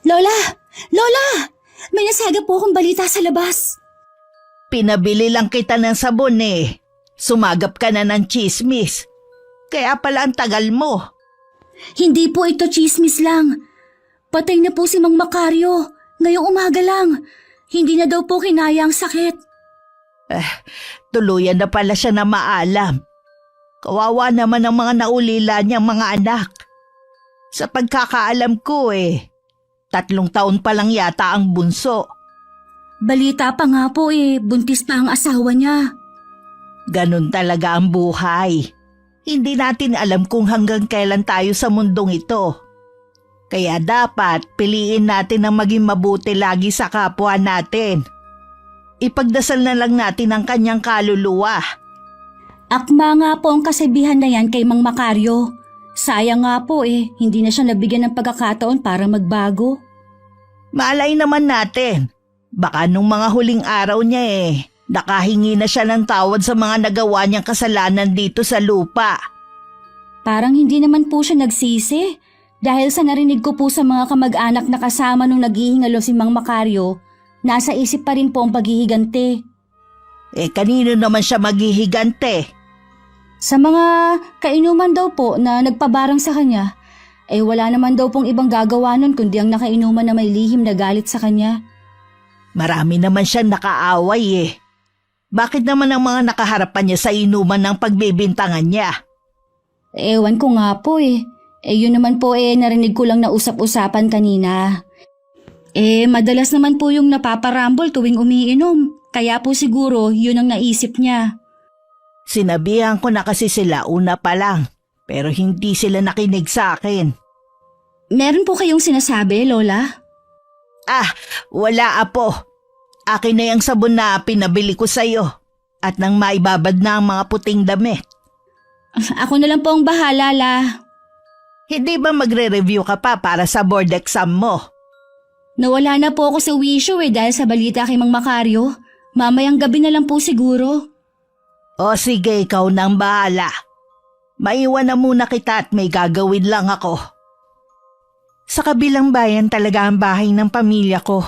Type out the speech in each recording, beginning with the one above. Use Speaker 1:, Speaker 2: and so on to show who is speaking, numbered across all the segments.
Speaker 1: Lola! Lola! May nasaga po akong balita sa labas.
Speaker 2: Pinabili lang kita ng sabon eh. Sumagap ka na ng tsismis. Kaya pala ang tagal mo.
Speaker 1: Hindi po ito chismis lang. Patay na po si Mang Macario. Ngayong umaga lang. Hindi na daw po kinaya ang sakit.
Speaker 2: Tuluyan na pala siya na maalam. Kawawa naman ang mga naulila niyang mga anak. Sa pagkakaalam ko 3 taon pa lang yata ang bunso.
Speaker 1: Balita pa nga po buntis pa ang asawa niya.
Speaker 2: Ganun talaga ang buhay. Hindi natin alam kung hanggang kailan tayo sa mundong ito. Kaya dapat piliin natin ang maging mabuti lagi sa kapwa natin. Ipagdasal na lang natin ang kanyang kaluluwa.
Speaker 1: Akma nga po ang kasabihan na yan kay Mang Macario. Sayang nga po hindi na siya nabigyan ng pagkakataon para magbago.
Speaker 2: Malay naman natin. Baka nung mga huling araw niya nakahingi na siya ng tawad sa mga nagawa niyang kasalanan dito sa lupa.
Speaker 1: Parang hindi naman po siya nagsisi. Dahil sa narinig ko po sa mga kamag-anak na kasama nung naghihingalo si Mang Macario, nasa isip pa rin po ang paghihigante.
Speaker 2: Kanino naman siya maghihigante?
Speaker 1: Sa mga kainuman daw po na nagpabarang sa kanya, wala naman daw pong ibang gagawa nun kundi ang nakainuman na may lihim na galit sa kanya.
Speaker 2: Marami naman siyang nakaaway Bakit naman ang mga nakaharapan niya sa inuman ng pagbibintangan niya?
Speaker 1: Ewan ko nga po yun naman po narinig ko lang na usap-usapan kanina. Madalas naman po yung napaparambol tuwing umiinom. Kaya po siguro yun ang naisip niya.
Speaker 2: Sinabihan ko na kasi sila una pa lang, pero hindi sila nakinig sa akin.
Speaker 1: Meron po kayong sinasabi, Lola?
Speaker 2: Wala apo. Akin na yung sabon na pinabili ko sa'yo at nang maibabad na ang mga puting damit.
Speaker 1: Ako na lang po ang bahala, La.
Speaker 2: Hindi ba magre-review ka pa para sa board exam mo?
Speaker 1: Nawala na po ako sa wisyo dahil sa balita kay Mang Macario. Mamayang gabi na lang po siguro.
Speaker 2: O sige, ikaw nang bahala. Maiwan na muna kita at may gagawin lang ako. Sa kabilang bayan talaga ang bahay ng pamilya ko.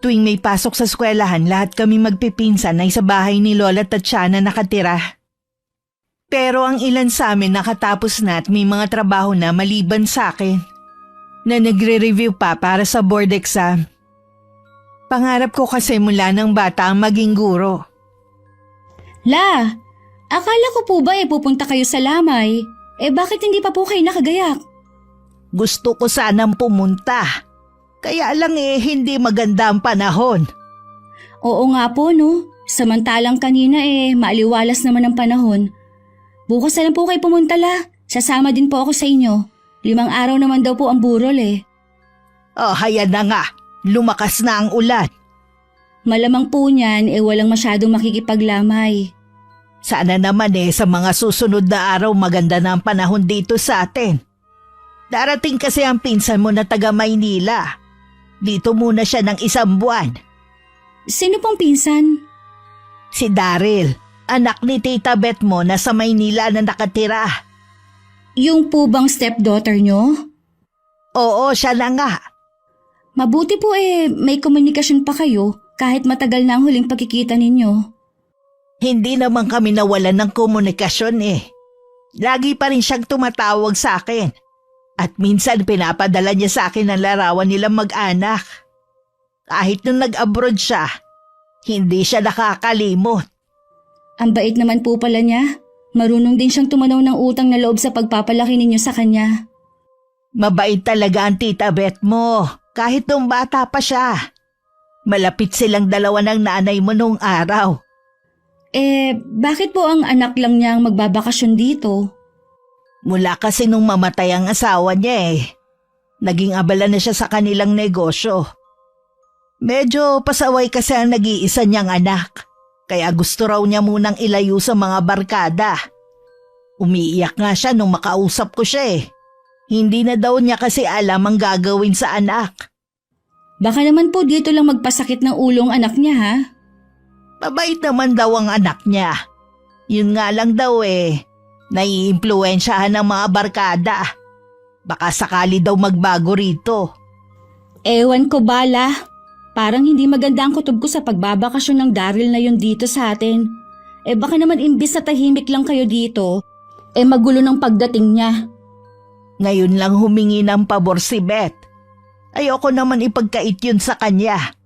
Speaker 2: Tuwing may pasok sa eskwelahan, lahat kami magpipinsan ay sa bahay ni Lola Tatiana nakatira. Pero ang ilan sa amin nakatapos na at may mga trabaho na maliban sa akin na nagre-review pa para sa board exam. Pangarap ko kasi mula ng bata ang maging guro.
Speaker 1: La, akala ko po ba pupunta kayo sa Lamay? Bakit hindi pa po kayo nakagayak?
Speaker 2: Gusto ko sanang pumunta. Kaya lang hindi maganda ang panahon.
Speaker 1: Oo nga po no. Samantalang kanina maaliwalas naman ang panahon. Bukas na lang po kayo pumunta, La. Sasama din po ako sa inyo. 5 araw naman daw po ang burol
Speaker 2: Hayan na nga. Lumakas na ang ulan.
Speaker 1: Malamang po niyan walang masyadong makikipaglamay.
Speaker 2: Sana naman sa mga susunod na araw maganda na ang panahon dito sa atin. Darating kasi ang pinsan mo na taga Maynila. Dito muna siya ng 1 buwan.
Speaker 1: Sino pong pinsan?
Speaker 2: Si Daryl, anak ni Tita Beth mo na sa Maynila na nakatira.
Speaker 1: Yung po bang stepdaughter nyo?
Speaker 2: Oo, siya na nga.
Speaker 1: Mabuti po may komunikasyon pa kayo kahit matagal na ang huling pagkikita ninyo.
Speaker 2: Hindi naman kami nawalan ng komunikasyon Lagi pa rin siyang tumatawag sa akin. At minsan pinapadala niya sa akin ang larawan nilang mag-anak. Kahit nung nag-abroad siya, hindi siya nakakalimot.
Speaker 1: Ang bait naman po pala niya. Marunong din siyang tumanaw ng utang na loob sa pagpapalaki ninyo sa kanya.
Speaker 2: Mabait talaga ang Tita Beth mo, kahit nung bata pa siya. Malapit silang dalawa ng nanay mo nung araw.
Speaker 1: Bakit po ang anak lang niya ang magbabakasyon dito?
Speaker 2: Mula kasi nung mamatay ang asawa niya naging abala na siya sa kanilang negosyo. Medyo pasaway kasi ang nag-iisa niyang anak, kaya gusto raw niya munang ilayo sa mga barkada. Umiiyak nga siya nung makausap ko siya Hindi na daw niya kasi alam ang gagawin sa anak.
Speaker 1: Baka naman po dito lang magpasakit ng ulo ang anak niya ha?
Speaker 2: Mabait naman daw ang anak niya. Yun nga lang daw naiimpluwensyahan ng mga barkada. Baka sakali daw magbago rito.
Speaker 1: Ewan ko bala. Parang hindi maganda ang kutob ko sa pagbabakasyon ng Daryl na yun dito sa atin. Baka naman imbis na tahimik lang kayo dito, magulo ng pagdating niya.
Speaker 2: Ngayon lang humingi ng pabor si Beth. Ayoko naman ipagkait yun sa kanya.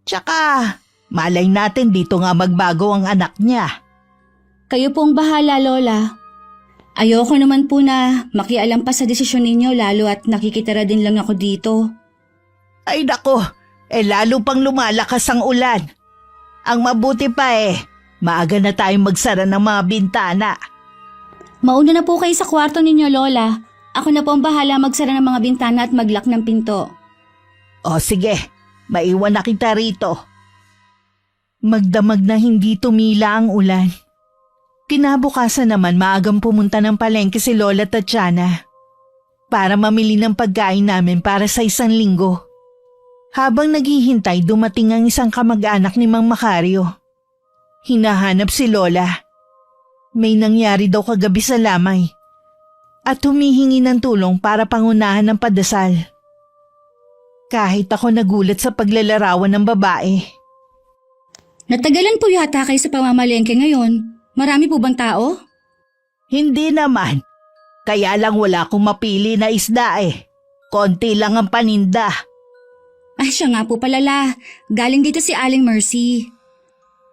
Speaker 2: Tsaka, malay natin dito nga magbago ang anak niya.
Speaker 1: Kayo pong bahala, Lola. Ayoko naman po na makialam pa sa desisyon ninyo lalo at nakikitira din lang ako dito.
Speaker 2: Ay nako, lalo pang lumalakas ang ulan. Ang mabuti pa maaga na tayong magsara ng mga bintana.
Speaker 1: Mauna na po kayo sa kwarto ninyo, Lola. Ako na po ang bahala magsara ng mga bintana at maglock ng pinto.
Speaker 2: O sige, maiwan na kita rito. Magdamag na hindi tumila ang ulan. Kinabukasan naman maagang pumunta ng palengke si Lola Tatiana para mamili ng pagkain namin para sa 1 linggo. Habang naghihintay, dumating ang isang kamag-anak ni Mang Macario. Hinahanap si Lola. May nangyari daw kagabi sa lamay at humihingi ng tulong para pangunahan ng padasal. Kahit ako nagulat sa paglalarawan ng babae.
Speaker 1: Natagalan po yata kayo sa pamamalengke ngayon. Marami po bang tao?
Speaker 2: Hindi naman. Kaya lang wala akong mapili na isda Konti lang ang paninda.
Speaker 1: Ay siya nga po palala. Galing dito si Aling Mercy.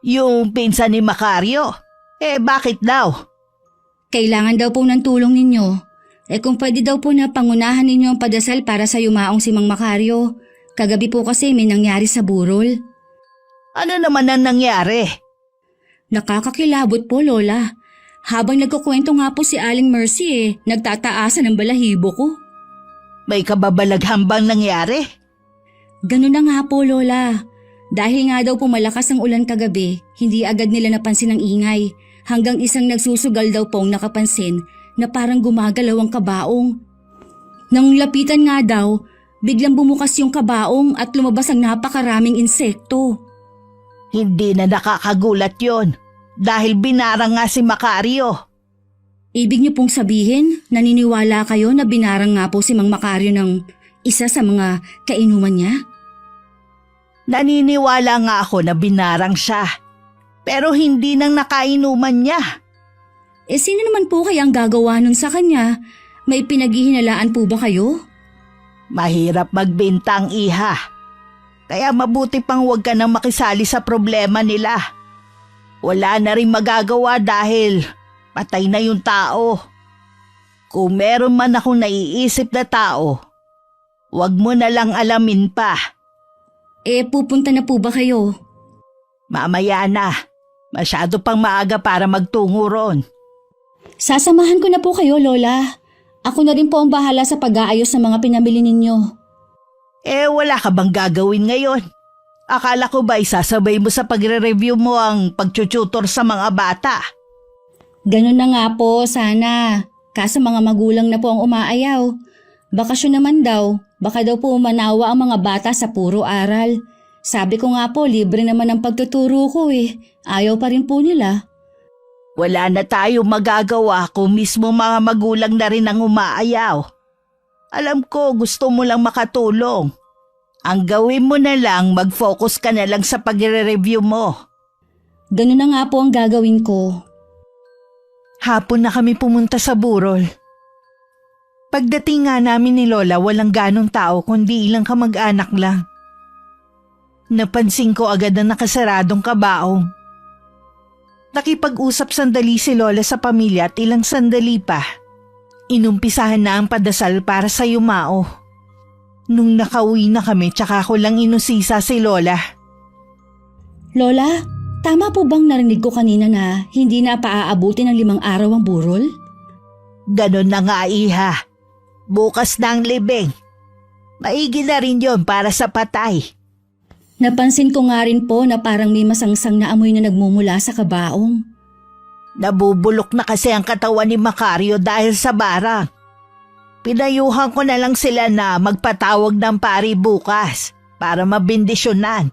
Speaker 2: Yung pinsan ni Macario? Bakit daw?
Speaker 1: Kailangan daw po ng tulong ninyo. Kung pwede daw po na pangunahan ninyo ang padasal para sa yumaong si Mang Macario. Kagabi po kasi may nangyari sa burol.
Speaker 2: Ano naman ang nangyari?
Speaker 1: Nakakakilabot po, Lola. Habang nagkukwento nga po si Aling Mercy nagtataasan ang balahibo ko.
Speaker 2: May kababalaghang bang nangyari?
Speaker 1: Ganun na nga po, Lola. Dahil nga daw po malakas ang ulan kagabi, hindi agad nila napansin ang ingay. Hanggang isang nagsusugal daw pong nakapansin na parang gumagalaw ang kabaong. Nang lapitan nga daw, biglang bumukas yung kabaong at lumabas ang napakaraming insekto.
Speaker 2: Hindi na nakakagulat yon dahil binarang nga si Macario.
Speaker 1: Ibig niyo pong sabihin, naniniwala kayo na binarang nga po si Mang Macario ng isa sa mga kainuman niya?
Speaker 2: Naniniwala nga ako na binarang siya, pero hindi nang nakainuman niya.
Speaker 1: Sino naman po kaya ang gagawa nun sa kanya? May pinaghihinalaan po ba kayo?
Speaker 2: Mahirap magbintang, iha. Kaya mabuti pang huwag ka nang makisali sa problema nila. Wala na rin magagawa dahil patay na yung tao. Kung meron man akong naiisip na tao, huwag mo na lang alamin pa.
Speaker 1: Pupunta na po ba kayo?
Speaker 2: Mamaya na. Masyado pang maaga para magtungo ron.
Speaker 1: Sasamahan ko na po kayo, Lola. Ako na rin po ang bahala sa pag-aayos ng mga pinamili ninyo.
Speaker 2: Wala ka bang gagawin ngayon? Akala ko ba isasabay mo sa pagre-review mo ang pagtututor sa mga bata?
Speaker 1: Ganun na nga po, sana. Kaso mga magulang na po ang umaayaw. Bakasyon naman daw, baka daw po manawa ang mga bata sa puro aral. Sabi ko nga po, libre naman ang pagtuturo ko Ayaw pa rin po nila.
Speaker 2: Wala na tayo magagawa kung mismo mga magulang na rin ang umaayaw. Alam ko gusto mo lang makatulong. Ang gawin mo na lang, mag-focus ka na lang sa pagre-review mo.
Speaker 1: Ganun na nga po ang gagawin ko.
Speaker 2: Hapon na kami pumunta sa burol. Pagdating nga namin ni Lola, walang ganong tao kundi ilang kamag-anak lang. Napansin ko agad na nakasaradong kabaong. Nakipag-usap sandali si Lola sa pamilya at ilang sandali pa. Inumpisahan na ang padasal para sa yumao. Nung nakauwi na kami, tsaka ko lang inusisa si Lola.
Speaker 1: Lola, tama po bang narinig ko kanina na hindi na paaabuti ng 5 araw ang burol?
Speaker 2: Ganon na nga, iha. Bukas na ang libing. Maigi na rin yon para sa patay.
Speaker 1: Napansin ko nga rin po na parang may masangsang na amoy na nagmumula sa kabaong.
Speaker 2: Nabubulok na kasi ang katawan ni Macario dahil sa barang. Pinayuhan ko na lang sila na magpatawag ng pari bukas para mabindisyonan.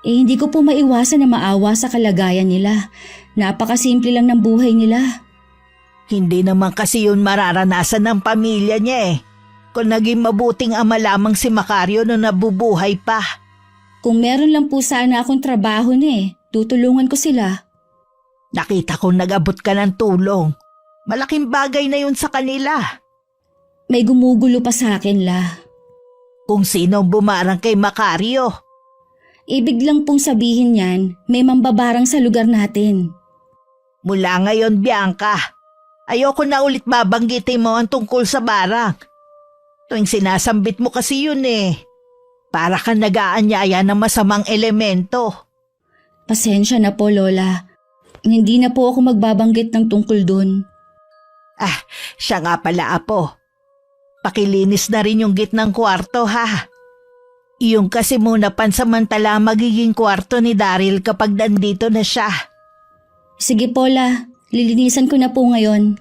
Speaker 1: Hindi ko po maiwasan na maawa sa kalagayan nila. Napakasimple lang ng buhay nila.
Speaker 2: Hindi naman kasi yun mararanasan ng pamilya niya Kung naging mabuting ama lamang si Macario nung nabubuhay pa.
Speaker 1: Kung meron lang po sana akong trabaho tutulungan ko sila.
Speaker 2: Nakita kong nag-abot ka ng tulong. Malaking bagay na yun sa kanila.
Speaker 1: May gumugulo pa sa akin, La.
Speaker 2: Kung sino ang bumarang kay Macario.
Speaker 1: Ibig lang pong sabihin yan, may mambabarang sa lugar natin.
Speaker 2: Mula ngayon, Bianca, ayoko na ulit babanggitin mo ang tungkol sa barang. Tuwing sinasambit mo kasi yun para kang nag-aanyaya ng masamang elemento.
Speaker 1: Pasensya na po, Lola. Hindi na po ako magbabanggit ng tungkol dun.
Speaker 2: Siya nga pala, Apo. Pakilinis na rin yung gitnang kwarto, ha? Yung kasi muna pansamantala magiging kwarto ni Daryl kapag nandito na siya.
Speaker 1: Sige po, La. Lilinisan ko na po ngayon.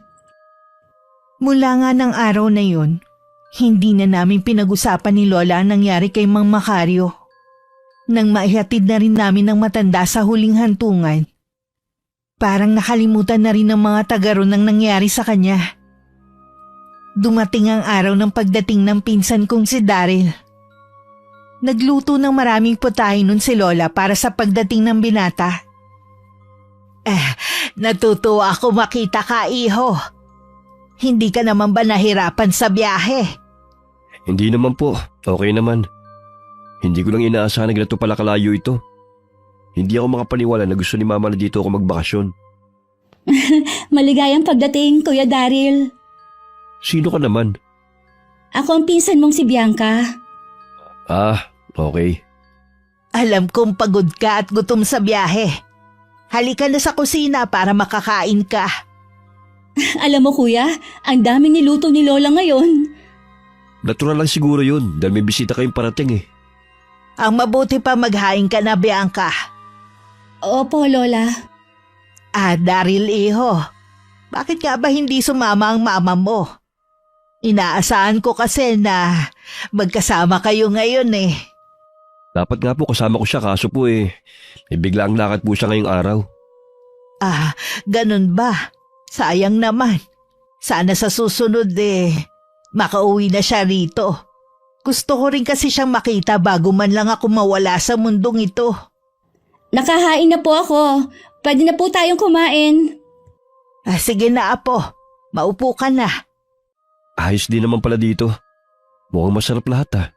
Speaker 2: Mula nga ng araw na yun, hindi na namin pinag-usapan ni Lola ang nangyari kay Mang Macario. Nang maihatid na rin namin ng matanda sa huling hantungan, parang nakalimutan na rin ng mga taga ron ang nangyari sa kanya. Dumating ang araw ng pagdating ng pinsan kong si Daryl. Nagluto ng maraming putahe nun si Lola para sa pagdating ng binata. Natutuwa ako makita ka, iho. Hindi ka naman ba nahirapan sa biyahe?
Speaker 3: Hindi naman po. Okay naman. Hindi ko lang inaasahan na ganito pala kalayo ito. Hindi ako makapaniwala na gusto ni Mama na dito ako magbakasyon.
Speaker 1: Maligayang pagdating, Kuya Daryl.
Speaker 3: Sino ka naman?
Speaker 1: Ako ang pinsan mong si Bianca.
Speaker 3: Okay.
Speaker 2: Alam kong pagod ka at gutom sa biyahe. Halika na sa kusina para makakain ka.
Speaker 1: Alam mo, Kuya, ang daming niluto ni Lola ngayon.
Speaker 3: Natural lang siguro yun dahil may bisita kayong parating
Speaker 2: Ang mabuti pa maghain ka na, Bianca.
Speaker 1: Opo, Lola.
Speaker 2: Daryl, iho. Bakit nga ba hindi sumama ang mama mo? Inaasahan ko kasi na magkasama kayo ngayon
Speaker 3: Dapat nga po kasama ko siya kaso po may bigla ang lakad po siya ngayong araw.
Speaker 2: Ganun ba? Sayang naman. Sana sa susunod makauwi na siya rito. Gusto ko rin kasi siyang makita bago man lang ako mawala sa mundong ito.
Speaker 1: Nakahain na po ako. Pwede na po tayong kumain.
Speaker 2: Sige na, Apo. Maupo ka na.
Speaker 3: Ayos din naman pala dito. Mukhang masarap lahat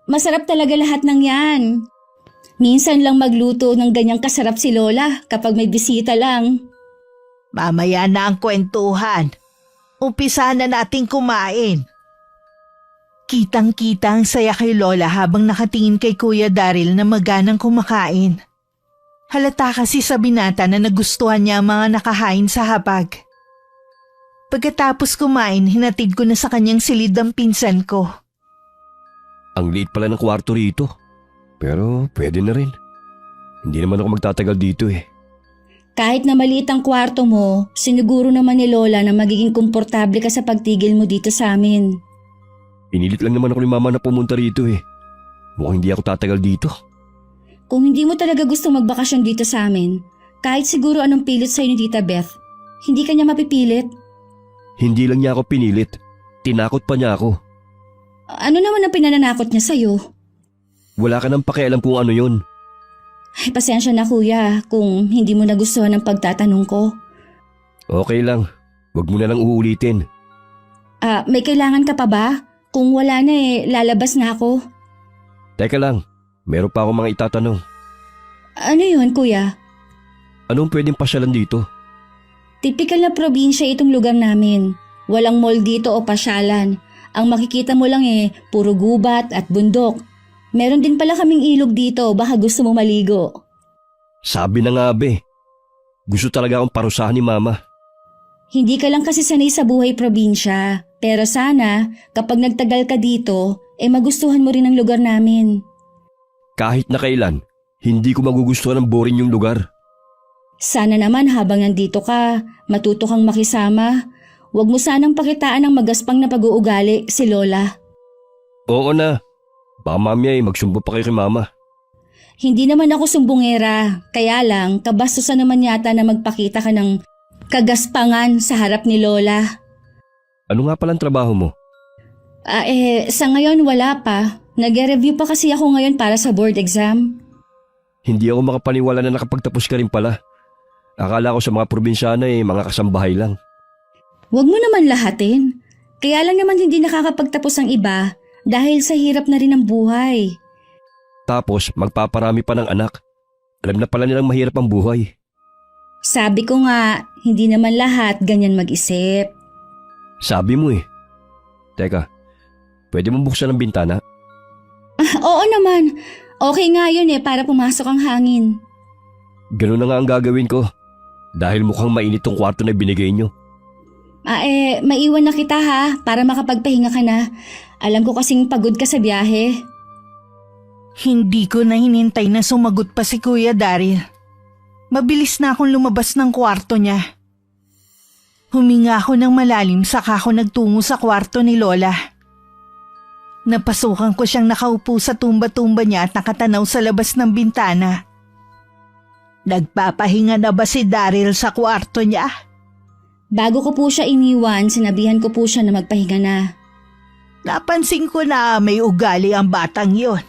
Speaker 1: Masarap talaga lahat ng yan. Minsan lang magluto ng ganyang kasarap si Lola kapag may bisita lang.
Speaker 2: Mamaya na ang kwentuhan. Umpisa na nating kumain. Kitang-kita ang saya kay Lola habang nakatingin kay Kuya Daryl na maganang kumakain. Halata kasi sa binata na nagustuhan niya ang mga nakahain sa hapag. Pagkatapos kumain, hinatid ko na sa kanyang silid ang pinsan ko.
Speaker 3: Ang liit pala ng kwarto rito. Pero pwede na rin. Hindi naman ako magtatagal dito
Speaker 1: Kahit na maliit ang kwarto mo, siniguro naman ni Lola na magiging komportable ka sa pagtigil mo dito sa amin.
Speaker 3: Pinilit lang naman ako ni Mama na pumunta rito Mukhang hindi ako tatagal dito.
Speaker 1: Kung hindi mo talaga gusto magbakasyon dito sa amin, kahit siguro anong pilit sa'yo ni Tita Beth, hindi ka niya mapipilit.
Speaker 3: Hindi lang niya ako pinilit. Tinakot pa niya ako.
Speaker 1: Ano naman ang pinananakot niya sa'yo?
Speaker 3: Wala ka nang pakialam kung ano yun.
Speaker 1: Ay, pasensya na, Kuya, kung hindi mo nagustuhan ang pagtatanong ko.
Speaker 3: Okay lang. Huwag mo na lang uulitin.
Speaker 1: May kailangan ka pa ba? Kung wala na lalabas na ako.
Speaker 3: Teka lang. Meron pa ako mga itatanong.
Speaker 1: Ano yun, Kuya?
Speaker 3: Anong pwedeng pasyalan dito?
Speaker 1: Tipikal na probinsya itong lugar namin. Walang mall dito o pasyalan. Ang makikita mo lang puro gubat at bundok. Meron din pala kaming ilog dito, baka gusto mo maligo.
Speaker 3: Sabi na nga gusto talaga akong parusahan ni Mama.
Speaker 1: Hindi ka lang kasi sanay sa buhay probinsya. Pero sana, kapag nagtagal ka dito, magustuhan mo rin ang lugar namin.
Speaker 3: Kahit na kailan, hindi ko magugustuhan ng boring yung lugar.
Speaker 1: Sana naman habang nandito ka, matuto kang makisama. Huwag mo sanang pakitaan ng magaspang na pag-uugali si Lola.
Speaker 3: Oo na. Baka mamaya magsumbo pa kayo kay Mama.
Speaker 1: Hindi naman ako sumbongera, kaya lang kabastusan naman yata na magpakita ka ng kagaspangan sa harap ni Lola.
Speaker 3: Ano nga palang trabaho mo?
Speaker 1: Sa ngayon wala pa. Nag-review pa kasi ako ngayon para sa board exam.
Speaker 3: Hindi ako makapaniwala na nakapagtapos ka rin pala. Akala ko sa mga probinsyano mga kasambahay lang.
Speaker 1: Huwag mo naman lahatin. Kaya lang naman hindi nakakapagtapos ang iba dahil sa hirap na rin ng buhay.
Speaker 3: Tapos magpaparami pa ng anak. Alam na pala nilang mahirap ang buhay.
Speaker 1: Sabi ko nga, hindi naman lahat ganyan mag-isip.
Speaker 3: Sabi mo eh. Teka, pwede mo buksan ang bintana?
Speaker 1: Oo naman. Okay nga yun para pumasok ang hangin.
Speaker 3: Ganun na nga ang gagawin ko. Dahil mukhang mainit tong kwarto na binigay nyo.
Speaker 1: Maiwan na kita ha, para makapagpahinga ka na. Alam ko kasing pagod ka sa biyahe.
Speaker 2: Hindi ko na hinintay na sumagot pa si Kuya Daryl. Mabilis na akong lumabas ng kwarto niya. Huminga ako ng malalim saka ako nagtungo sa kwarto ni Lola. Napasukan ko siyang nakaupo sa tumba-tumba niya at nakatanaw sa labas ng bintana. Nagpapahinga na ba si Daryl sa kwarto niya?
Speaker 1: Bago ko po siya iniwan, sinabihan ko po siya na magpahinga na.
Speaker 2: Napansin ko na may ugali ang batang yon.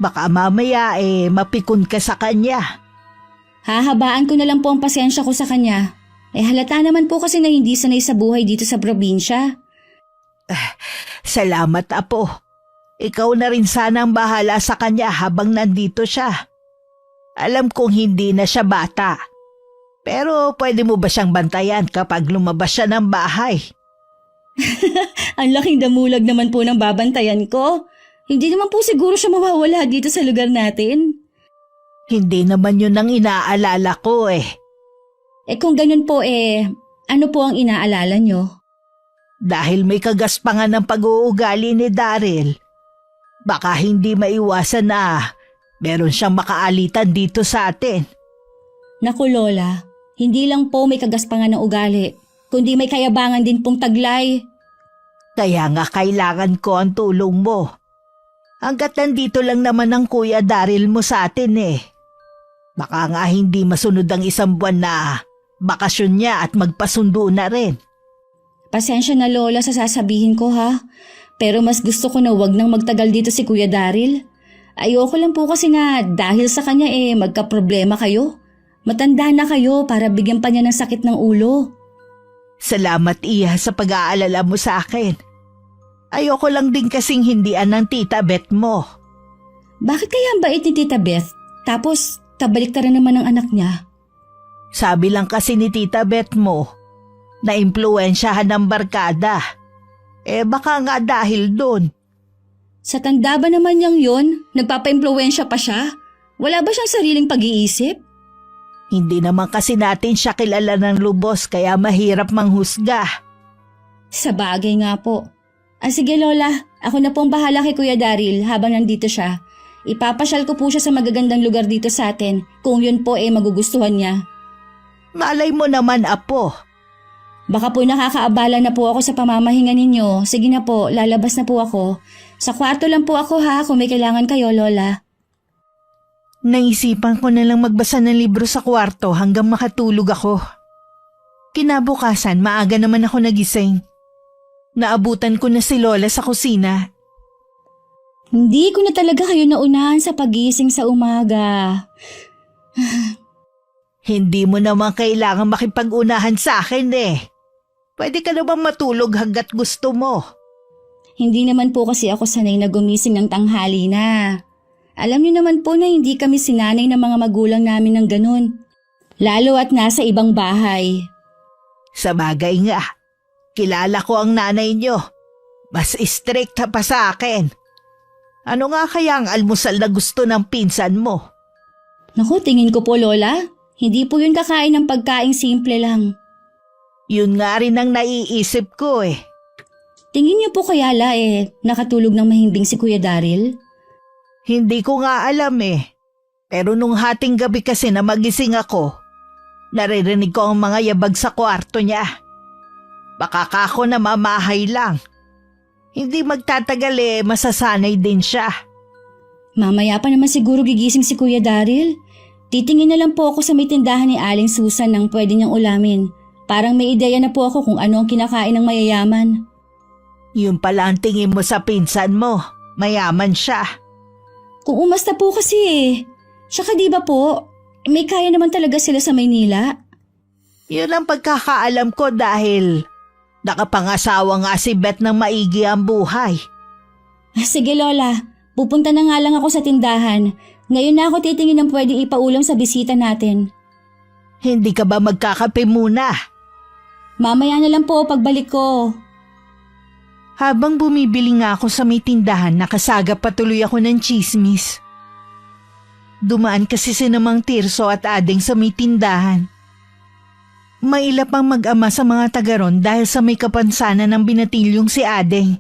Speaker 2: Baka mamaya mapikon ka sa kanya.
Speaker 1: Hahabaan ko na lang po ang pasensya ko sa kanya. Halata naman po kasi na hindi sanay sa buhay dito sa probinsya.
Speaker 2: Salamat, Apo. Ikaw na rin sana ang bahala sa kanya habang nandito siya. Alam kong hindi na siya bata. Pero pwede mo ba siyang bantayan kapag lumabas siya ng bahay?
Speaker 1: Ang laking damulag naman po ng babantayan ko. Hindi naman po siguro siya mawawala dito sa lugar natin.
Speaker 2: Hindi naman yun ang inaalala ko
Speaker 1: Kung ganun po ano po ang inaalala nyo?
Speaker 2: Dahil may kagaspangan ng pag-uugali ni Daryl, baka hindi maiwasan na meron siyang makaalitan dito sa atin.
Speaker 1: Naku Lola, hindi lang po may kagaspangan ng ugali, kundi may kayabangan din pong taglay.
Speaker 2: Kaya nga kailangan ko ang tulong mo. Hanggat nandito lang naman ang Kuya Daryl mo sa atin Baka nga hindi masunod ang 1 buwan na bakasyon niya at magpasundo na rin.
Speaker 1: Pasensya na Lola sa sasabihin ko ha, pero mas gusto ko na wag nang magtagal dito si Kuya Daryl. Ayoko lang po kasi na dahil sa kanya magka-problema kayo. Matanda na kayo para bigyan pa niya ng sakit ng ulo.
Speaker 2: Salamat Iha sa pag-aalala mo sa akin. Ayoko lang din kasing hindian ng Tita Beth mo.
Speaker 1: Bakit kaya ang bait ni Tita Beth? Tapos kabaliktaran naman ng anak niya.
Speaker 2: Sabi lang kasi ni Tita Beth mo, na-impluwensyahan ng barkada. Baka nga dahil doon.
Speaker 1: Sa tanda ba naman niyang yun? Nagpapa-impluwensya pa siya? Wala ba siyang sariling pag-iisip?
Speaker 2: Hindi naman kasi natin siya kilala ng lubos kaya mahirap manghusga.
Speaker 1: Sa bagay nga po. Sige Lola, ako na pong bahala kay Kuya Daryl habang nandito siya. Ipapasyal ko po siya sa magagandang lugar dito sa atin kung yun po magugustuhan niya.
Speaker 2: Malay mo naman, Apo.
Speaker 1: Baka po nakakaabala na po ako sa pamamahinga ninyo. Sige na po, lalabas na po ako. Sa kwarto lang po ako ha kung may kailangan kayo, Lola.
Speaker 2: Naisipan ko na lang magbasa ng libro sa kwarto hanggang makatulog ako. Kinabukasan, maaga naman ako nagising. Naabutan ko na si Lola sa kusina.
Speaker 1: Hindi ko na talaga kayo naunahan sa pagising sa umaga.
Speaker 2: Hindi mo naman kailangan makipag-unahan sa akin Pwede ka naman matulog hanggat gusto mo.
Speaker 1: Hindi naman po kasi ako sanay na gumising ng tanghali na. Alam niyo naman po na hindi kami sinanay ng mga magulang namin ng ganun. Lalo at nasa ibang bahay.
Speaker 2: Sa bagay nga, kilala ko ang nanay niyo. Mas strict pa sa akin. Ano nga kaya ang almusal na gusto ng pinsan mo?
Speaker 1: Naku, tingin ko po Lola, hindi po yun kakain ng pagkaing simple lang.
Speaker 2: Yun nga rin ang naiisip ko
Speaker 1: Tingin niyo po kaya nakatulog ng mahimbing si Kuya Daryl?
Speaker 2: Hindi ko nga alam Pero nung hating gabi kasi na magising ako, naririnig ko ang mga yabag sa kwarto niya. Baka kako na mamahay lang. Hindi magtatagal masasanay din siya.
Speaker 1: Mamaya pa naman siguro gigising si Kuya Daryl. Titingin na lang po ako sa may tindahan ni Aling Susan ng pwede niyang ulamin. Parang may ideya na po ako kung ano ang kinakain ng mayayaman.
Speaker 2: Yun pala ang tingin mo sa pinsan mo. Mayaman siya.
Speaker 1: Kung umasta po kasi eh. Tsaka di ba po, may kaya naman talaga sila sa Maynila.
Speaker 2: Yun ang pagkakaalam ko dahil nakapangasawa nga si Beth ng maigi ang buhay.
Speaker 1: Sige Lola, pupunta na nga lang ako sa tindahan. Ngayon na ako titingin ng pwede ipaulam sa bisita natin.
Speaker 2: Hindi ka ba magkakape muna?
Speaker 1: Mamaya na lang po pagbalik ko.
Speaker 2: Habang bumibili nga ako sa may tindahan, nakasagap patuloy ako ng tsismis. Dumaan kasi si Mang Tirso at Ading sa may tindahan. Mailap ang mag-ama sa mga tagaron dahil sa may kapansanan ng binatilyong si Ading.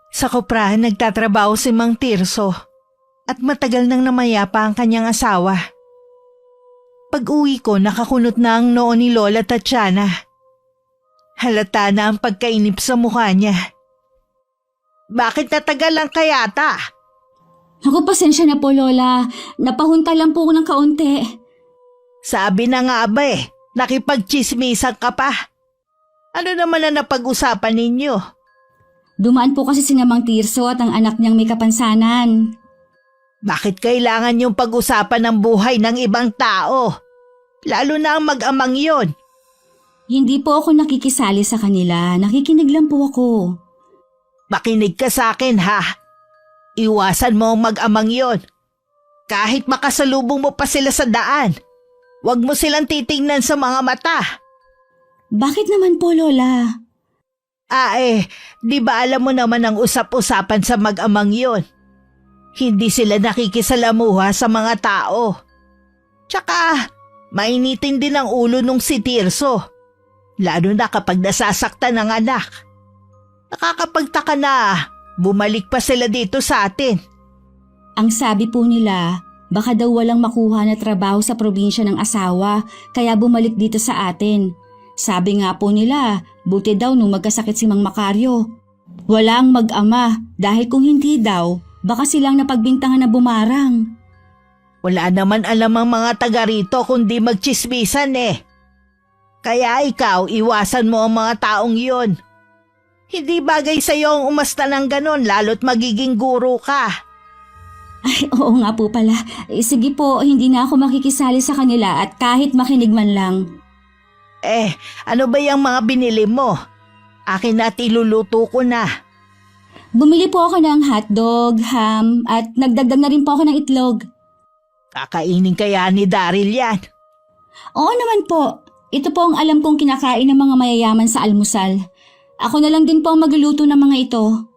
Speaker 2: Sa koprahan nagtatrabaho si Mang Tirso at matagal nang namayapa ang kanyang asawa. Pag-uwi ko, nakakunot na ang noo ni Lola Tatiana. Halata na ang pagkainip sa mukha niya. Bakit natagal lang kayata?
Speaker 1: Ako pasensya na po Lola, napahunta lang po ako ng kaunti.
Speaker 2: Sabi na nga ba nakipagchismisan ka pa. Ano naman ang napag-usapan ninyo?
Speaker 1: Dumaan po kasi si Mang Tirso at ang anak niyang may kapansanan.
Speaker 2: Bakit kailangan yung pag-usapan ng buhay ng ibang tao? Lalo na ang mag-amang yon.
Speaker 1: Hindi po ako nakikisali sa kanila, nakikinig lang po ako.
Speaker 2: Makinig ka sa akin ha. Iwasan mo ang mag-amang yon. Kahit makasalubong mo pa sila sa daan, huwag mo silang titingnan sa mga mata.
Speaker 1: Bakit naman po Lola?
Speaker 2: Di ba alam mo naman ang usap-usapan sa mag-amang yon? Hindi sila nakikisalamuha sa mga tao. Tsaka, mainitin din ang ulo nung si Tirso. Lalo na kapag nasasaktan ng anak. Nakakapagtaka na, bumalik pa sila dito sa atin.
Speaker 1: Ang sabi po nila, baka daw walang makuha na trabaho sa probinsya ng asawa kaya bumalik dito sa atin. Sabi nga po nila, buti daw nung magkasakit si Mang Macario. Walang mag-ama dahil kung hindi daw, baka silang napagbintangan na bumarang.
Speaker 2: Wala naman alam ang mga taga rito kundi magtsismisan eh. Kaya ikaw, iwasan mo ang mga taong yon. Hindi bagay sa'yo ang umasta ng ganon lalo't magiging guro ka.
Speaker 1: Ay, oo nga po pala. Sige po, hindi na ako makikisali sa kanila at kahit makinig man lang.
Speaker 2: Ano ba yung mga binili mo? Akin na at iluluto ko na.
Speaker 1: Bumili po ako ng hotdog, ham at nagdagdag na rin po ako ng itlog.
Speaker 2: Kakainin kaya ni Daryl yan?
Speaker 1: Oo naman po. Ito po ang alam kong kinakain ng mga mayayaman sa almusal. Ako na lang din po ang magluluto ng mga ito.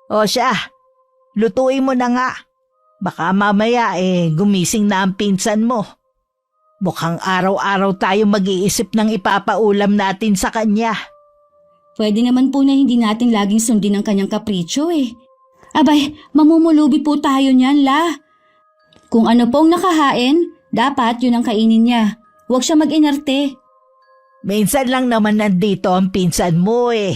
Speaker 2: O siya, lutuin mo na nga. Baka mamaya gumising na ang pinsan mo. Mukhang araw-araw tayo mag-iisip ng ipapaulam natin sa kanya.
Speaker 1: Pwede naman po na hindi natin laging sundin ang kanyang kapritsyo eh. Abay, mamumulubi po tayo niyan, La. Kung ano pong nakahain, dapat yun ang kainin niya. Huwag siya mag-inerte.
Speaker 2: Minsan lang naman nandito ang pinsan mo eh.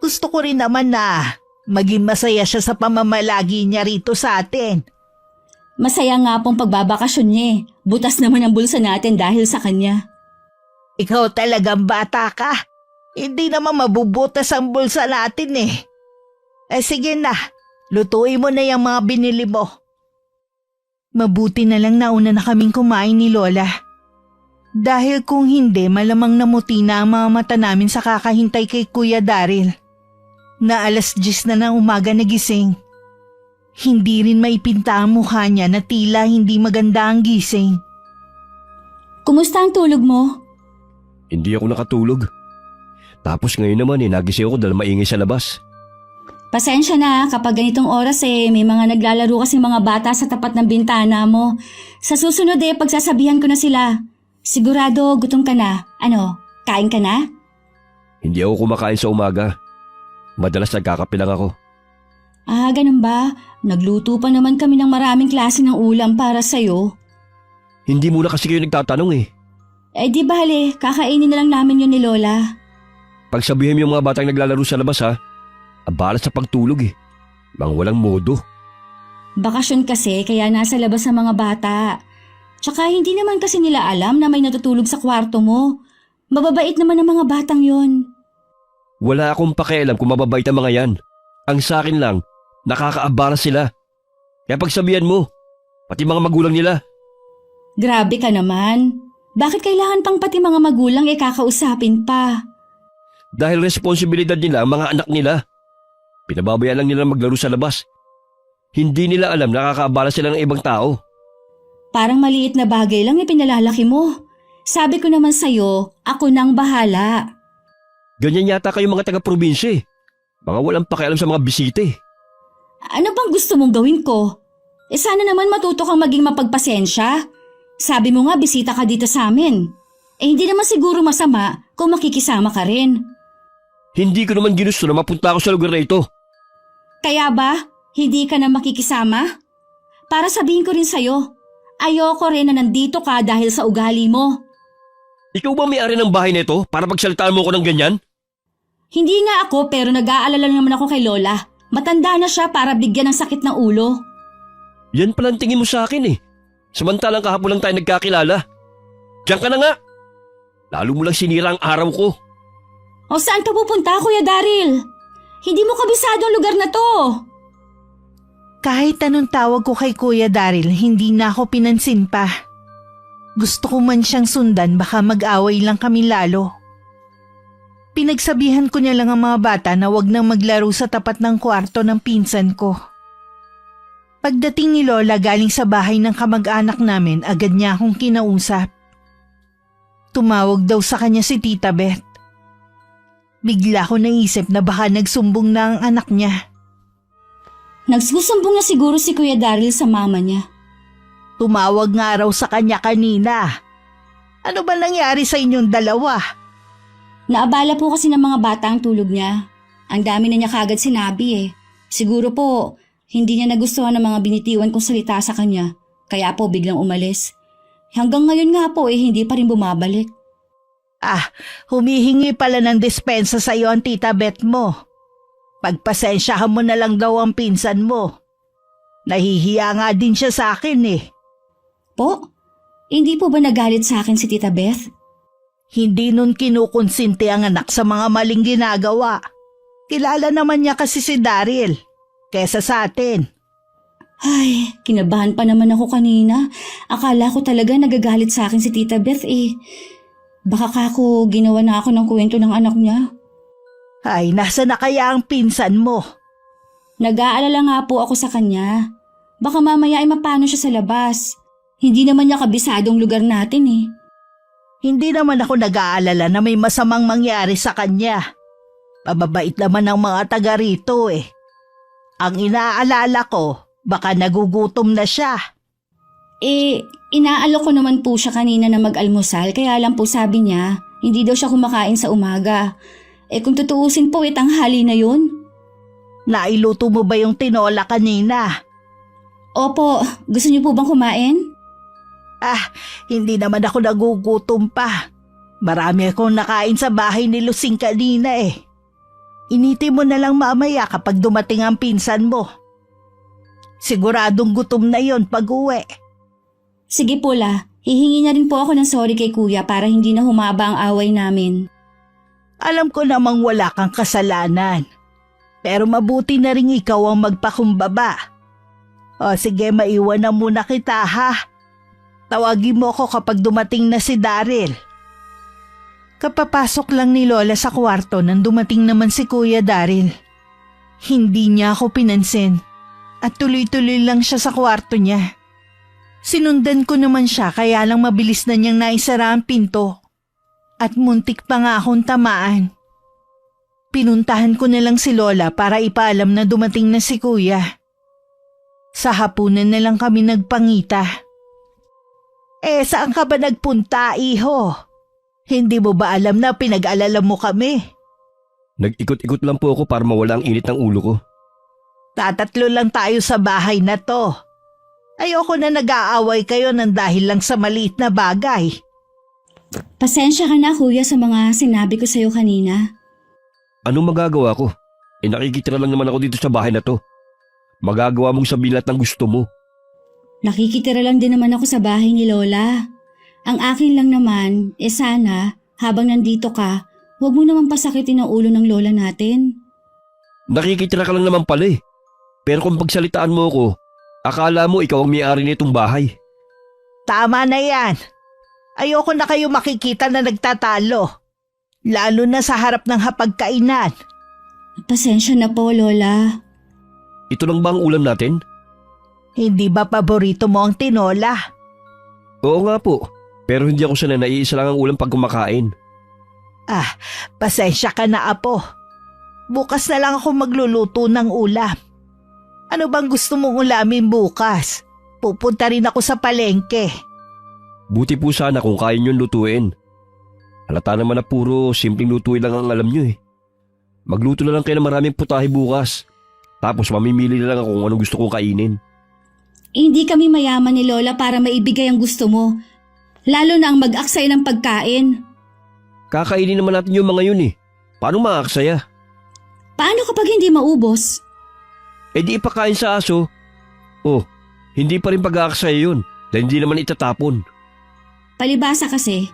Speaker 2: Gusto ko rin naman na maging masaya siya sa pamamalagi niya rito sa atin.
Speaker 1: Masaya nga pong pagbabakasyon niya eh. Butas naman ang bulsa natin dahil sa kanya.
Speaker 2: Ikaw talagang bata ka. Hindi naman mabubutas ang bulsa natin eh. Sige na, lutuin mo na yung mga binili mo. Mabuti na lang nauna na kaming kumain ni Lola. Dahil kung hindi, malamang namuti na ang mga mata namin sa kakahintay kay Kuya Daryl. Na 10:00 na ng umaga nagising. Hindi rin maipinta ang mukha niya na tila hindi maganda ang gising.
Speaker 1: Kumusta ang tulog mo?
Speaker 3: Hindi ako nakatulog. Tapos ngayon naman nagising ako dahil maingay sa labas.
Speaker 1: Pasensya na kapag ganitong oras may mga naglalaro kasi mga bata sa tapat ng bintana mo. Sa susunod pagsasabihan ko na sila. Sigurado gutom ka na. Ano, kain ka na?
Speaker 3: Hindi ako kumakain sa umaga. Madalas nagkakape lang ako.
Speaker 1: Ganun ba? Nagluto pa naman kami ng maraming klase ng ulam para sa'yo.
Speaker 3: Hindi muna kasi kayo nagtatanong
Speaker 1: Di bale, kakainin na lang namin yun ni Lola.
Speaker 3: Pagsabihin mo yung mga batang naglalaro sa labas abala sa pagtulog Mga walang modo.
Speaker 1: Bakasyon kasi kaya nasa labas ang mga bata. Tsaka hindi naman kasi nila alam na may natutulog sa kwarto mo. Mababait naman ang mga batang yon.
Speaker 3: Wala akong pakialam kung mababait ang mga yan. Ang sa akin lang, nakakaabala sila. Kaya pagsabihan mo, pati mga magulang nila.
Speaker 1: Grabe ka naman. Bakit kailangan pang pati mga magulang kakausapin pa?
Speaker 3: Dahil responsibilidad nila ang mga anak nila. Pinababayaan lang nila maglaro sa labas. Hindi nila alam nakakaabala sila ng ibang tao.
Speaker 1: Parang maliit na bagay lang pinalalaki mo. Sabi ko naman sa'yo, ako nang bahala.
Speaker 3: Ganyan yata kayo mga taga-probinsya eh. Mga walang pakialam sa mga bisite.
Speaker 1: Ano bang gusto mong gawin ko? Sana naman matuto kang maging mapagpasensya. Sabi mo nga bisita ka dito sa amin. Hindi naman siguro masama kung makikisama ka rin.
Speaker 3: Hindi ko naman ginusto na mapunta ako sa lugar na ito.
Speaker 1: Kaya ba, hindi ka na makikisama? Para sabihin ko rin sa'yo, ayoko rin na nandito ka dahil sa ugali mo.
Speaker 3: Ikaw ba may-ari ng bahay na ito para pagsalitaan mo ko ng ganyan?
Speaker 1: Hindi nga ako pero nag-aalala naman ako kay Lola. Matanda na siya para bigyan ng sakit ng ulo.
Speaker 3: Yan palang tingin mo sa akin eh. Samantalang kahapon lang tayo nagkakilala. Diyan ka na nga. Lalo mo lang sinira ang araw ko.
Speaker 1: O saan ka pupunta, Kuya Daryl? Hindi mo kabisado ang lugar na to.
Speaker 2: Kahit anong tawag ko kay Kuya Daryl, hindi na ako pinansin pa. Gusto ko man siyang sundan, baka mag-away lang kami lalo. Pinagsabihan ko niya lang ang mga bata na wag nang maglaro sa tapat ng kwarto ng pinsan ko. Pagdating ni Lola galing sa bahay ng kamag-anak namin, agad niya akong kinausap. Tumawag daw sa kanya si Tita Beth. Bigla ko naisip na baka nagsumbong na ang anak niya.
Speaker 1: Nagsusumbong na siguro si Kuya Daryl sa mama niya.
Speaker 2: Tumawag nga raw sa kanya kanina. Ano ba nangyari sa inyong dalawa?
Speaker 1: Naabala po kasi ng mga bata ang tulog niya. Ang dami na niya kagad sinabi eh. Siguro po, hindi niya nagustuhan ng mga binitiwan kong salita sa kanya. Kaya po biglang umalis. Hanggang ngayon nga po hindi pa rin bumabalik.
Speaker 2: Humihingi pala ng dispensa sa iyo ang Tita Beth mo. Pagpasensyahan mo na lang daw ang pinsan mo. Nahihiya nga din siya sa akin eh.
Speaker 1: Po? Hindi po ba nagalit sa akin si Tita Beth?
Speaker 2: Hindi nun kinukonsinti ang anak sa mga maling ginagawa. Kilala naman niya kasi si Daryl, kesa sa atin.
Speaker 1: Ay, kinabahan pa naman ako kanina. Akala ko talaga nagagalit sa akin si Tita Beth eh. Baka kako ginawa na ako ng kwento ng anak niya.
Speaker 2: Ay, nasa na kaya ang pinsan mo?
Speaker 1: Nag-aalala nga po ako sa kanya. Baka mamaya ay mapano siya sa labas. Hindi naman niya kabisadong lugar natin eh.
Speaker 2: Hindi naman ako nag-aalala na may masamang mangyari sa kanya. Mababait naman ang mga taga rito eh. Ang inaalala ko, baka nagugutom na siya.
Speaker 1: Inaalok ko naman po siya kanina na mag-almusal kaya lang po sabi niya, hindi daw siya kumakain sa umaga. Kung tutuusin po tanghali na yun.
Speaker 2: Nailuto mo ba yung tinola kanina?
Speaker 1: Opo, gusto niyo po bang kumain?
Speaker 2: Hindi naman ako nagugutom pa. Marami akong nakain sa bahay ni Lucing kanina eh. Initi mo na lang mamaya kapag dumating ang pinsan mo. Siguradong gutom na yon pag-uwi.
Speaker 1: Sige po la, hihingi na rin po ako ng sorry kay kuya para hindi na humaba ang away namin.
Speaker 2: Alam ko namang wala kang kasalanan. Pero mabuti na rin ikaw ang magpakumbaba. O sige, maiwan na muna kita ha. Tawagin mo ako kapag dumating na si Daryl. Kapapasok lang ni Lola sa kwarto nang dumating naman si Kuya Daryl. Hindi niya ako pinansin at tuloy-tuloy lang siya sa kwarto niya. Sinundan ko naman siya kaya lang mabilis na niyang naisara ang pinto at muntik pa nga akong tamaan. Pinuntahan ko na lang si Lola para ipaalam na dumating na si Kuya. Sa hapunan na lang kami nagpangita. Saan ka ba nagpunta, iho? Hindi mo ba alam na pinag-alala mo kami?
Speaker 3: Nag-ikot-ikot lang po ako para mawala ang init ng ulo ko.
Speaker 2: Tatatlo lang tayo sa bahay na to. Ayoko na nag-aaway kayo ng dahil lang sa maliit na bagay.
Speaker 1: Pasensya ka na kuya sa mga sinabi ko sa'yo kanina.
Speaker 3: Anong magagawa ko? Nakikitira lang naman ako dito sa bahay na to. Magagawa mong sabihin lahat ng gusto mo.
Speaker 1: Nakikitira lang din naman ako sa bahay ni Lola. Ang akin lang naman, sana, habang nandito ka, Huwag mo naman pasakitin ang ulo ng lola natin.
Speaker 3: Nakikitira ka lang naman pala eh. Pero kung pagsalitaan mo ko, akala mo ikaw ang may-ari nitong bahay.
Speaker 2: Tama na yan. Ayoko na kayo makikita na nagtatalo. Lalo na sa harap ng hapagkainan.
Speaker 1: Pasensya na po, lola.
Speaker 3: Ito lang ba ang ulam natin?
Speaker 2: Hindi ba paborito mo ang tinola?
Speaker 3: Oo nga po. Pero hindi ako sanay na iisa lang ang ulam pag kumakain.
Speaker 2: Pasensya ka na, apo. Bukas na lang ako magluluto ng ulam. Ano bang gusto mong ulamin bukas? Pupunta rin ako sa palengke.
Speaker 3: Buti po sana kung kaya niyong lutuin. Halata naman na puro simpleng lutuin lang ang alam niyo eh. Magluto na lang kayo ng maraming putahe bukas. Tapos mamimili na lang ako kung anong gusto kong kainin.
Speaker 1: Hindi kami mayaman ni lola para maibigay ang gusto mo. Lalo na ang mag-aksaya ng pagkain.
Speaker 3: Kakainin naman natin yung mga yun eh. Paano maaksaya?
Speaker 1: Paano kapag hindi maubos?
Speaker 3: Eh di ipakain sa aso. Oh, hindi pa rin pag-aaksaya yun. Dahil hindi naman itatapon.
Speaker 1: Palibasa kasi,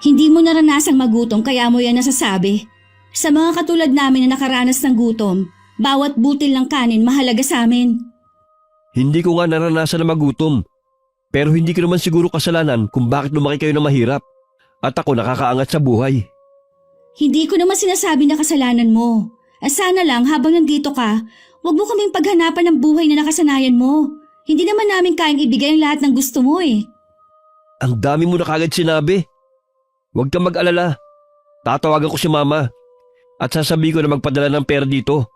Speaker 1: hindi mo naranasang magutom kaya mo yan nasasabi. Sa mga katulad namin na nakaranas ng gutom, bawat butil ng kanin mahalaga sa amin.
Speaker 3: Hindi ko nga naranasan na magutom. Pero hindi ko naman siguro kasalanan kung bakit lumaki kayo na mahirap. At ako nakakaangat sa buhay.
Speaker 1: Hindi ko naman sinasabi na kasalanan mo. Sana lang habang nandito ka, huwag mo kaming paghanapan ng buhay na nakasanayan mo. Hindi naman namin kayang ibigay ang lahat ng gusto mo eh.
Speaker 3: Ang dami mo na kagad sinabi. Huwag kang mag-alala. Tatawagan ko si mama. At sasabihin ko na magpadala ng pera dito.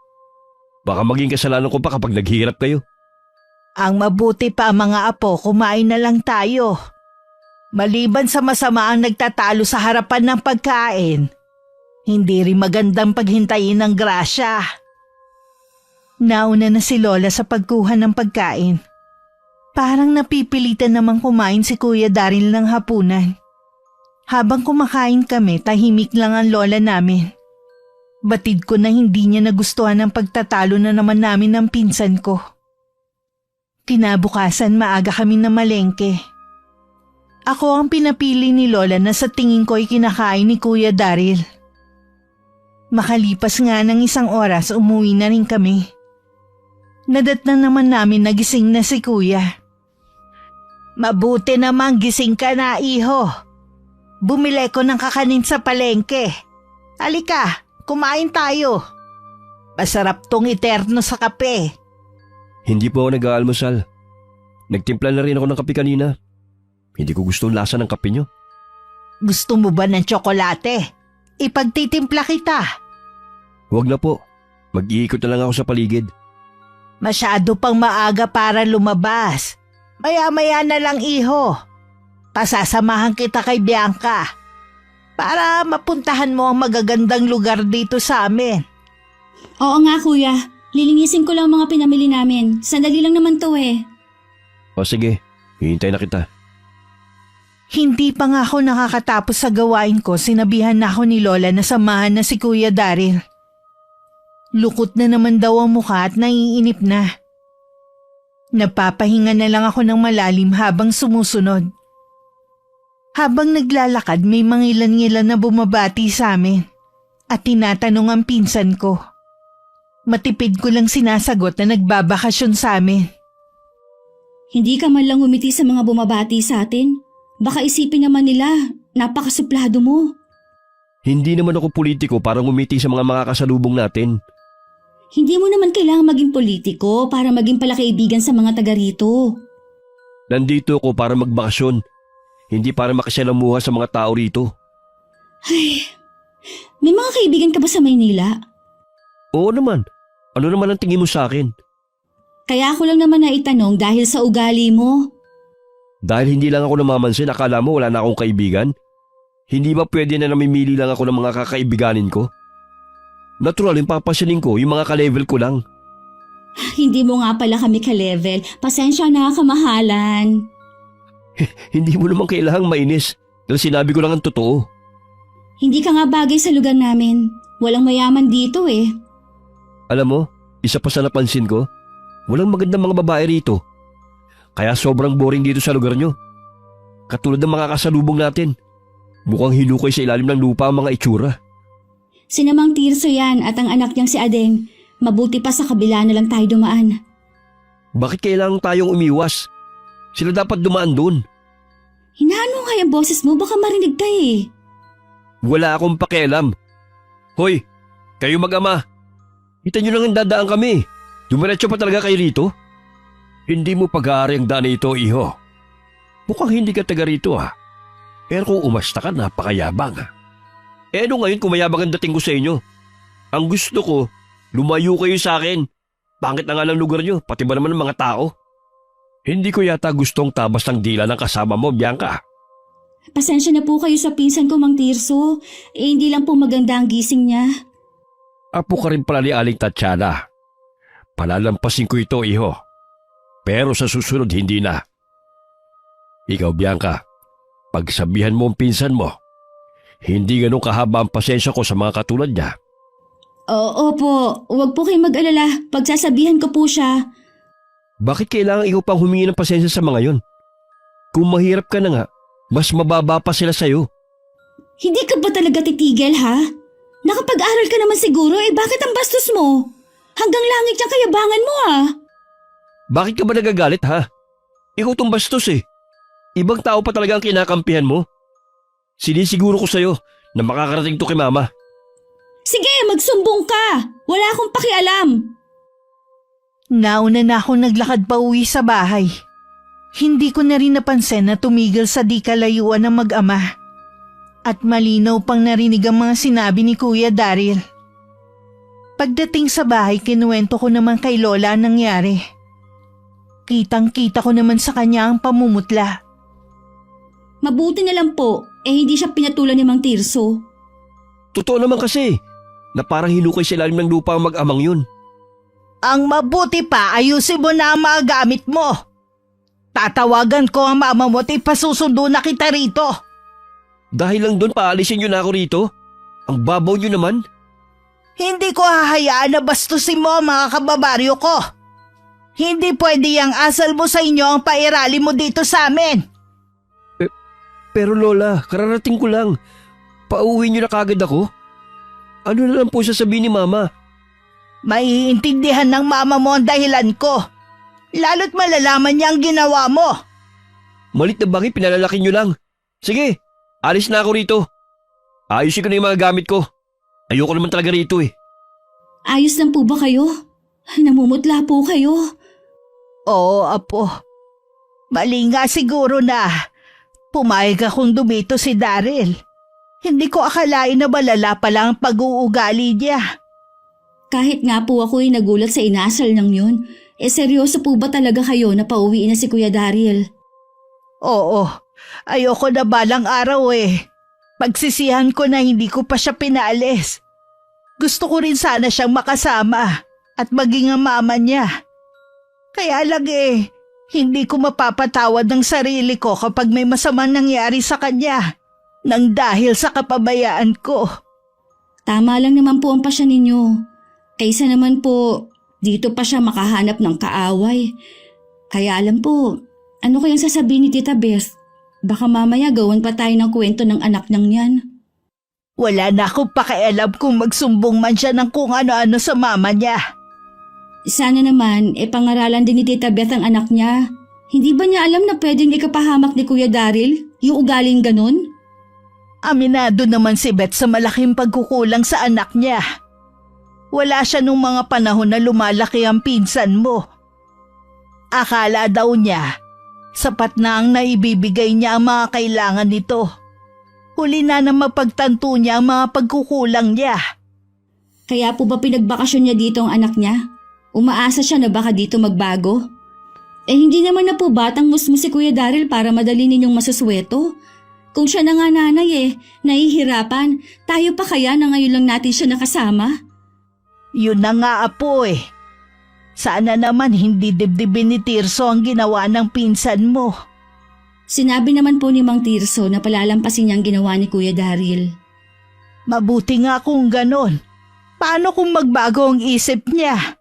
Speaker 3: Baka maging kasalanan ko pa kapag naghihirap kayo.
Speaker 2: Ang mabuti pa, mga apo, kumain na lang tayo. Maliban sa masama ang nagtatalo sa harapan ng pagkain, hindi rin magandang paghintayin ng grasya. Nauna na si Lola sa pagkuha ng pagkain. Parang napipilitan namang kumain si Kuya Daryl ng hapunan. Habang kumakain kami, tahimik lang ang lola namin. Batid ko na hindi niya nagustuhan ang pagtatalo na naman namin ng pinsan ko. Kinabukasan maaga kami na malengke. Ako ang pinapili ni Lola na sa tingin ko'y kinakain ni Kuya Daryl. Makalipas nga ng 1 oras, umuwi na rin kami. Nadatnan naman namin na gising na si Kuya. Mabuti namang gising ka na, iho. Bumili ko ng kakanin sa palengke. Halika, kumain tayo. Masarap tong iterno sa kape.
Speaker 3: Hindi po ako nag-aalmusal. Nagtimpla na rin ako ng kape kanina. Hindi ko gusto ang lasa ng kape nyo.
Speaker 2: Gusto mo ba ng tsokolate? Ipagtitimpla kita.
Speaker 3: Huwag na po. Mag-iikot na lang ako sa paligid.
Speaker 2: Masyado pang maaga para lumabas. Maya-maya na lang, iho. Pasasamahan kita kay Bianca para mapuntahan mo ang magagandang lugar dito sa amin.
Speaker 1: Oo nga kuya, lilinisin ko lang ang mga pinamili namin. Sandali lang naman to eh.
Speaker 3: O sige, hihintay na kita.
Speaker 2: Hindi pa nga ako nakakatapos sa gawain ko, sinabihan na ako ni Lola na samahan na si Kuya Daryl. Lukot na naman daw ang mukha at naiinip na. Napapahinga na lang ako ng malalim habang sumusunod. Habang naglalakad, may mangilan-ngilan na bumabati sa amin at tinatanong ang pinsan ko. Matipid ko lang sinasagot na nagbabakasyon sa amin.
Speaker 1: Hindi ka man lang umiti sa mga bumabati sa atin. Baka isipin naman nila, napakasuplado mo.
Speaker 3: Hindi naman ako politiko para ngumiti sa mga makakasalubong natin.
Speaker 1: Hindi mo naman kailangan maging politiko para maging palakaibigan sa mga taga rito.
Speaker 3: Nandito ako para magbakasyon. Hindi para makisalamuha sa mga tao rito.
Speaker 1: Ay, may mga kaibigan ka ba sa Maynila?
Speaker 3: Oo naman. Ano naman ang tingin mo sa akin?
Speaker 1: Kaya ako lang naman naitanong dahil sa ugali mo.
Speaker 3: Dahil hindi lang ako namamansin, akala mo wala na akong kaibigan? Hindi ba pwede na namimili lang ako ng mga kakaibiganin ko? Natural yung papansinin ko, yung mga ka-level ko lang.
Speaker 1: Hindi mo nga pala kami ka-level. Pasensya na, kamahalan.
Speaker 3: Hindi mo naman kailangang mainis dahil sinabi ko lang ang totoo.
Speaker 1: Hindi ka nga bagay sa lugar namin. Walang mayaman dito eh.
Speaker 3: Alam mo, isa pa sa napansin ko, walang magandang mga babae rito. Kaya sobrang boring dito sa lugar nyo. Katulad ng mga kasalubong natin. Mukhang hinukay sa ilalim ng lupa ang mga itsura.
Speaker 1: Si Namang Tirso yan at ang anak niyang si Adeng. Mabuti pa sa kabila na lang tayo dumaan.
Speaker 3: Bakit kailangan tayong umiwas? Sila dapat dumaan doon.
Speaker 1: Hinaan mo nga yung boses mo, baka marinig ka eh.
Speaker 3: Wala akong pakialam. Hoy, kayo mag-ama. Kita nyo lang ang dadaan kami. Dumiretso pa talaga kayo rito? Hindi mo pag-aari ang daan ito, iho. Mukhang hindi ka taga rito ha. Pero kung umasta ka, napakayabang ha. Eh ano ngayon kung mayabang ang dating ko sa inyo? Ang gusto ko, lumayo kayo sa akin. Pangit na nga ng lugar nyo, pati ba naman ng mga tao? Hindi ko yata gustong tabas ng dila ng kasama mo, Bianca.
Speaker 1: Pasensya na po kayo sa pinsan ko, Mang Tirso. Hindi lang po maganda ang gising niya.
Speaker 3: Apo ka rin pala ni Aling Tatiana. Palalampasin ko ito, iho. Pero sa susunod, hindi na. Ikaw, Bianca, pagsabihan mo ang pinsan mo, hindi ganun kahaba ang pasensya ko sa mga katulad niya.
Speaker 1: Opo, huwag po kayong mag-alala. Pagsasabihan ko po siya.
Speaker 3: Bakit kailangan ikaw pang humingi ng pasensya sa mga yon? Kung mahirap ka na nga, mas mababa pa sila sa'yo.
Speaker 1: Hindi ka ba talaga titigil, ha? Nakapag-aral ka naman siguro, bakit ang bastos mo? Hanggang langit yung kayabangan mo, ha?
Speaker 3: Bakit ka ba nagagalit, ha? Ikaw tong bastos eh. Ibang tao pa talaga ang kinakampihan mo. Sinisiguro ko sa'yo na makakarating to kay mama.
Speaker 1: Sige, magsumbong ka! Wala akong pakialam!
Speaker 2: Nauna na akong naglakad pa uwi sa bahay. Hindi ko na rin napansin na tumigil sa di kalayuan ng mag-ama. At malinaw pang narinig ang mga sinabi ni Kuya Daryl. Pagdating sa bahay, kinuwento ko naman kay Lola ang nangyari. Kitang-kita ko naman sa kanya ang pamumutla.
Speaker 1: Mabuti na lang po, hindi siya pinatulan ni Mang Tirso.
Speaker 3: Totoo naman kasi na parang hinukay sa ilalim ng lupa ang mag-amang yun.
Speaker 2: Ang mabuti pa, ayusin mo na ang mga gamit mo. Tatawagan ko ang mama mo at ipasusundo na kita rito.
Speaker 3: Dahil lang doon paalisin nyo na ako rito? Ang babaw nyo naman.
Speaker 2: Hindi ko hahayaan na bastusin mo ang mga kababaryo ko. Hindi pwede yung asal mo sa inyo ang pairali mo dito sa amin.
Speaker 3: Pero Lola, kararating ko lang. Pauwi nyo na kagad ako? Ano na lang po sasabihin ni Mama?
Speaker 2: Maiintindihan ng mama mo ang dahilan ko. Lalo't malalaman niya ang ginawa mo.
Speaker 3: Malit na bagay, pinalalaki nyo lang. Sige, alis na ako rito. Ayusin ko na yung mga gamit ko. Ayoko naman talaga rito eh.
Speaker 1: Ayos lang po ba kayo? Namumutla po kayo.
Speaker 2: Oo, apo. Mali nga siguro na pumayag akong dumito si Daryl. Hindi ko akalain na malala pala ang pag-uugali niya.
Speaker 1: Kahit nga po ako'y nagulat sa inasal ng yun, seryoso po ba talaga kayo na pauwiin na si Kuya Daryl?
Speaker 2: Oo, ayoko na balang araw eh. Pagsisihan ko na hindi ko pa siya pinaalis. Gusto ko rin sana siyang makasama at maging ang mama niya. Kaya lang hindi ko mapapatawad ng sarili ko kapag may masamang nangyari sa kanya nang dahil sa kapabayaan ko.
Speaker 1: Tama lang naman po ang pasya ninyo. Kaysa naman po, dito pa siya makahanap ng kaaway. Kaya alam po, ano kayang sasabihin ni Tita Beth? Baka mamaya gawan pa tayo ng kwento ng anak niyang yan.
Speaker 2: Wala na akong pakialam kung magsumbong man siya ng kung ano-ano sa mama niya.
Speaker 1: Sana naman, pangaralan din ni Tita Beth ang anak niya. Hindi ba niya alam na pwedeng ikapahamak ni Kuya Daryl? Yung ugaling ganun?
Speaker 2: Aminado naman si Beth sa malaking pagkukulang sa anak niya. Wala siya nung mga panahon na lumalaki ang pinsan mo. Akala daw niya, sapat na ang naibibigay niya ang mga kailangan nito. Huli na mapagtanto niya ang mga pagkukulang niya.
Speaker 1: Kaya po ba pinagbakasyon niya dito ang anak niya? Umaasa siya na baka dito magbago? Hindi naman na po batang musmus si Kuya Daryl para madali ninyong masusweto. Kung siya na nga nanay nahihirapan, tayo pa kaya na ngayon lang natin siya nakasama?
Speaker 2: Yun na nga apo eh. Sana naman hindi dibdibin ni Tirso ang ginawa ng pinsan mo.
Speaker 1: Sinabi naman po ni Mang Tirso na palalampasin niya ang ginawa ni Kuya Daryl.
Speaker 2: Mabuti nga kung ganon. Paano kung magbago ang isip niya?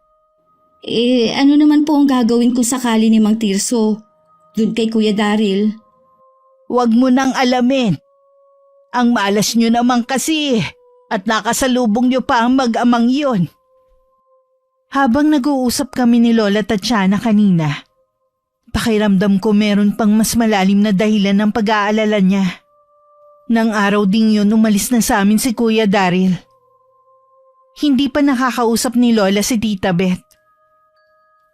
Speaker 1: Ano naman po ang gagawin kung sakali ni Mang Tirso dun kay Kuya Daryl?
Speaker 2: Huwag mo nang alamin. Ang malas nyo naman kasi. At nakasalubong niyo pa ang mag-amang yun. Habang nag-uusap kami ni Lola Tatiana kanina, pakiramdam ko meron pang mas malalim na dahilan ng pag-aalala niya. Nang araw ding yun umalis na sa amin si Kuya Daryl. Hindi pa nakakausap ni Lola si Tita Beth.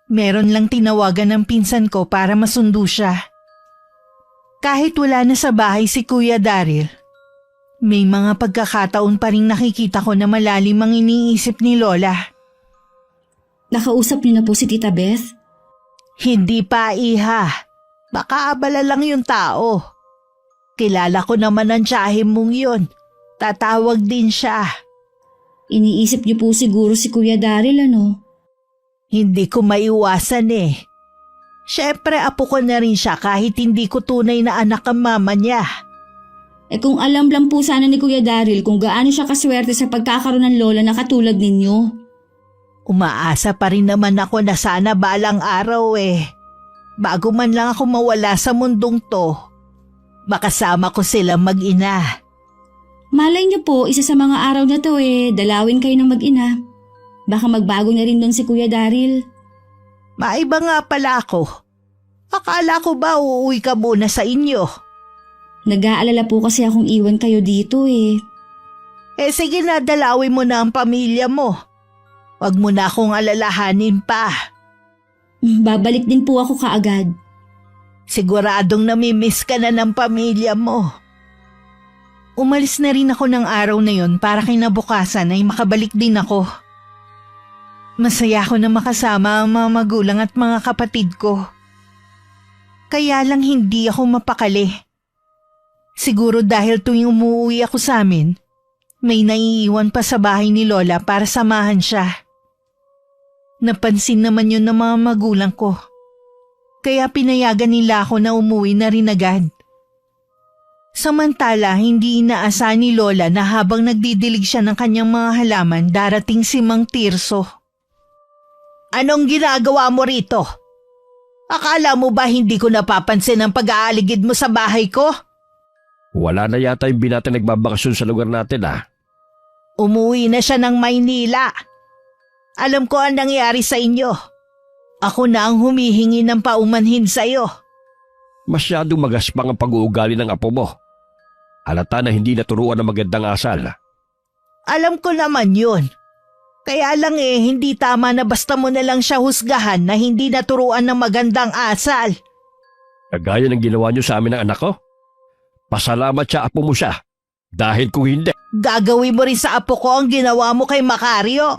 Speaker 2: Meron lang tinawagan ng pinsan ko para masundo siya. Kahit wala na sa bahay si Kuya Daryl, may mga pagkakataon pa rin nakikita ko na malalim ang iniisip ni Lola.
Speaker 1: Nakausap niyo na po si Tita Beth?
Speaker 2: Hindi pa, iha. Baka abala lang yung tao. Kilala ko naman ang tiyahim mong yun. Tatawag din siya.
Speaker 1: Iniisip niyo po siguro si Kuya Daryl, ano?
Speaker 2: Hindi ko maiwasan eh. Siyempre apo ko na rin siya kahit hindi ko tunay na anak ang mama niya.
Speaker 1: Kung alam lang po sana ni Kuya Daryl kung gaano siya kaswerte sa pagkakaroon ng lola na katulad ninyo.
Speaker 2: Umaasa pa rin naman ako na sana balang araw eh. Bago man lang ako mawala sa mundong to, makasama ko silang mag-ina.
Speaker 1: Malay niyo po, isa sa mga araw na to dalawin kayo ng mag-ina. Baka magbago na rin doon si Kuya Daryl.
Speaker 2: Maiba nga pala ako. Akala ko ba uuwi ka muna sa inyo?
Speaker 1: Nag-aalala po kasi akong iwan kayo dito eh.
Speaker 2: Sige na, dalawin mo na ang pamilya mo. Huwag mo na akong alalahanin pa.
Speaker 1: Babalik din po ako kaagad.
Speaker 2: Siguradong namimiss ka na ng pamilya mo. Umalis na rin ako ng araw na yon para kinabukasan ay makabalik din ako. Masaya ako na makasama ang mga magulang at mga kapatid ko. Kaya lang hindi ako mapakali. Siguro dahil tuwing umuwi ako sa amin, may naiiwan pa sa bahay ni Lola para samahan siya. Napansin naman yun ng mga magulang ko. Kaya pinayagan nila ako na umuwi na rin agad. Samantala, hindi inaasahan ni Lola na habang nagdidilig siya ng kanyang mga halaman, darating si Mang Tirso. Anong ginagawa mo rito? Akala mo ba hindi ko napapansin ang pag-aaligid mo sa bahay ko?
Speaker 3: Wala na yata yung binata nagbabakasyon sa lugar natin
Speaker 2: Umuwi na siya ng Maynila. Alam ko ang nangyari sa inyo. Ako na ang humihingi ng paumanhin sa iyo.
Speaker 3: Masyadong magaspang ang pag-uugali ng apo mo. Halata na hindi naturuan ng magandang asal.
Speaker 2: Alam ko naman yun. Kaya lang hindi tama na basta mo na lang siya husgahan na hindi naturuan ng magandang asal.
Speaker 3: Kagaya ng ginawa niyo sa amin ng anak ko. Pasalamat siya apo mo siya. Dahil kung hindi...
Speaker 2: Gagawin mo rin sa apo ko ang ginawa mo kay Macario.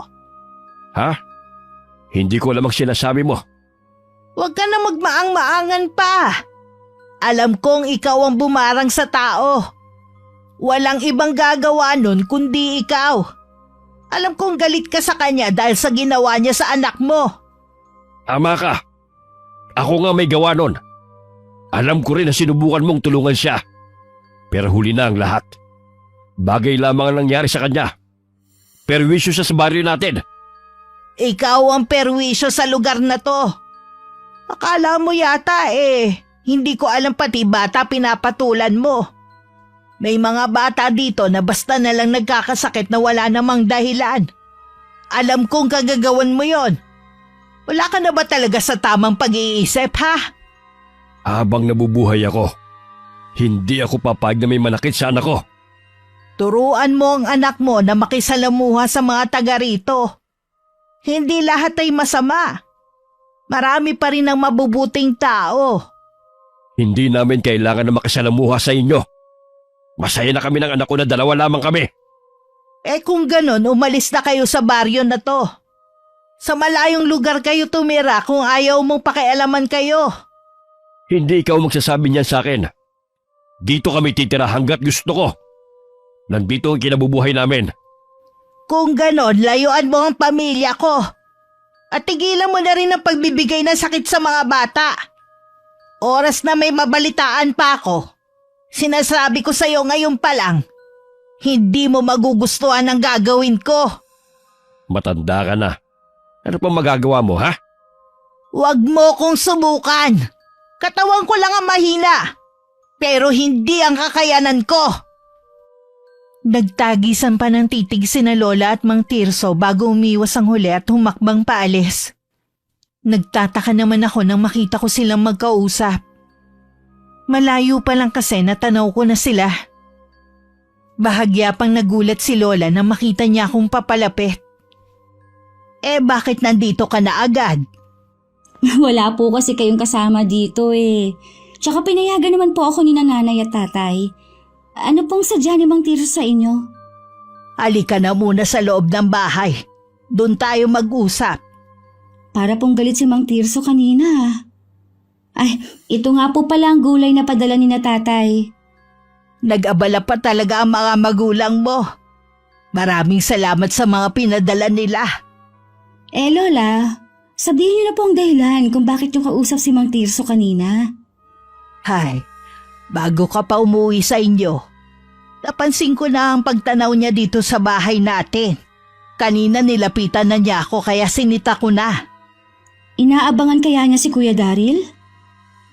Speaker 3: Ha? Hindi ko lamang sinasabi mo.
Speaker 2: Huwag ka na magmaang-maangan pa. Alam kong ikaw ang bumarang sa tao. Walang ibang gagawa nun kundi ikaw. Alam kong galit ka sa kanya dahil sa ginawa niya sa anak mo.
Speaker 3: Tama ka. Ako nga may gawa nun. Alam ko rin na sinubukan mong tulungan siya. Pero huli na ang lahat. Bagay lamang ang nangyari sa kanya. Perwisyo siya sa baryo natin.
Speaker 2: Ikaw ang perwisyo sa lugar na to. Akala mo yata hindi ko alam pati bata pinapatulan mo. May mga bata dito na basta na lang nagkakasakit na wala namang dahilan. Alam kong kagagawan mo yon. Wala ka na ba talaga sa tamang pag-iisip, ha?
Speaker 3: Habang nabubuhay ako, hindi ako papayag na may manakit sa anak ko.
Speaker 2: Turuan mo ang anak mo na makisalamuha sa mga taga rito. Hindi lahat ay masama. Marami pa rin ang mabubuting tao.
Speaker 3: Hindi namin kailangan na makisalamuha sa inyo. Masaya na kami ng anak ko na dalawa lamang kami.
Speaker 2: Kung ganon, umalis na kayo sa baryo na to. Sa malayong lugar kayo tumira kung ayaw mong pakialaman kayo.
Speaker 3: Hindi ikaw magsasabi niyan sa akin. Dito kami titira hanggat gusto ko. Nandito ang kinabubuhay namin.
Speaker 2: Kung ganon, layuan mo ang pamilya ko. At tigilan mo na rin ang pagbibigay ng sakit sa mga bata. Oras na may mabalitaan pa ako. Sinasabi ko sa'yo ngayon pa lang, hindi mo magugustuhan ang gagawin ko.
Speaker 3: Matanda ka na. Ano pang magagawa mo, ha?
Speaker 2: Huwag mo kong subukan. Katawan ko lang ang mahina. Pero hindi ang kakayanan ko. Nagtagisan pa ng titig sina Lola at Mang Tirso bago umiwas ang huli at humakbang paalis. Nagtataka naman ako nang makita ko silang magkausap. Malayo pa lang kasi natanaw ko na sila. Bahagya pang nagulat si Lola nang makita niya akong papalapit. Bakit nandito ka na agad?
Speaker 1: Wala po kasi kayong kasama dito eh. Tsaka pinayagan naman po ako ni nanay at tatay. Ano pong sadya ni Mang Tirso sa inyo?
Speaker 2: Halika na muna sa loob ng bahay. Doon tayo mag-usap.
Speaker 1: Para pong galit si Mang Tirso kanina. Ay, ito nga po pala ang gulay na padala ni na tatay.
Speaker 2: Nag-abala pa talaga ang mga magulang mo. Maraming salamat sa mga pinadala nila.
Speaker 1: Lola, sabihin niyo na po ang dahilan kung bakit yung kausap si Mang Tirso kanina.
Speaker 2: Hay, bago ka pa umuwi sa inyo, napansin ko na ang pagtanaw niya dito sa bahay natin. Kanina nilapitan na niya ako kaya sinita ko na.
Speaker 1: Inaabangan kaya niya si Kuya Daryl?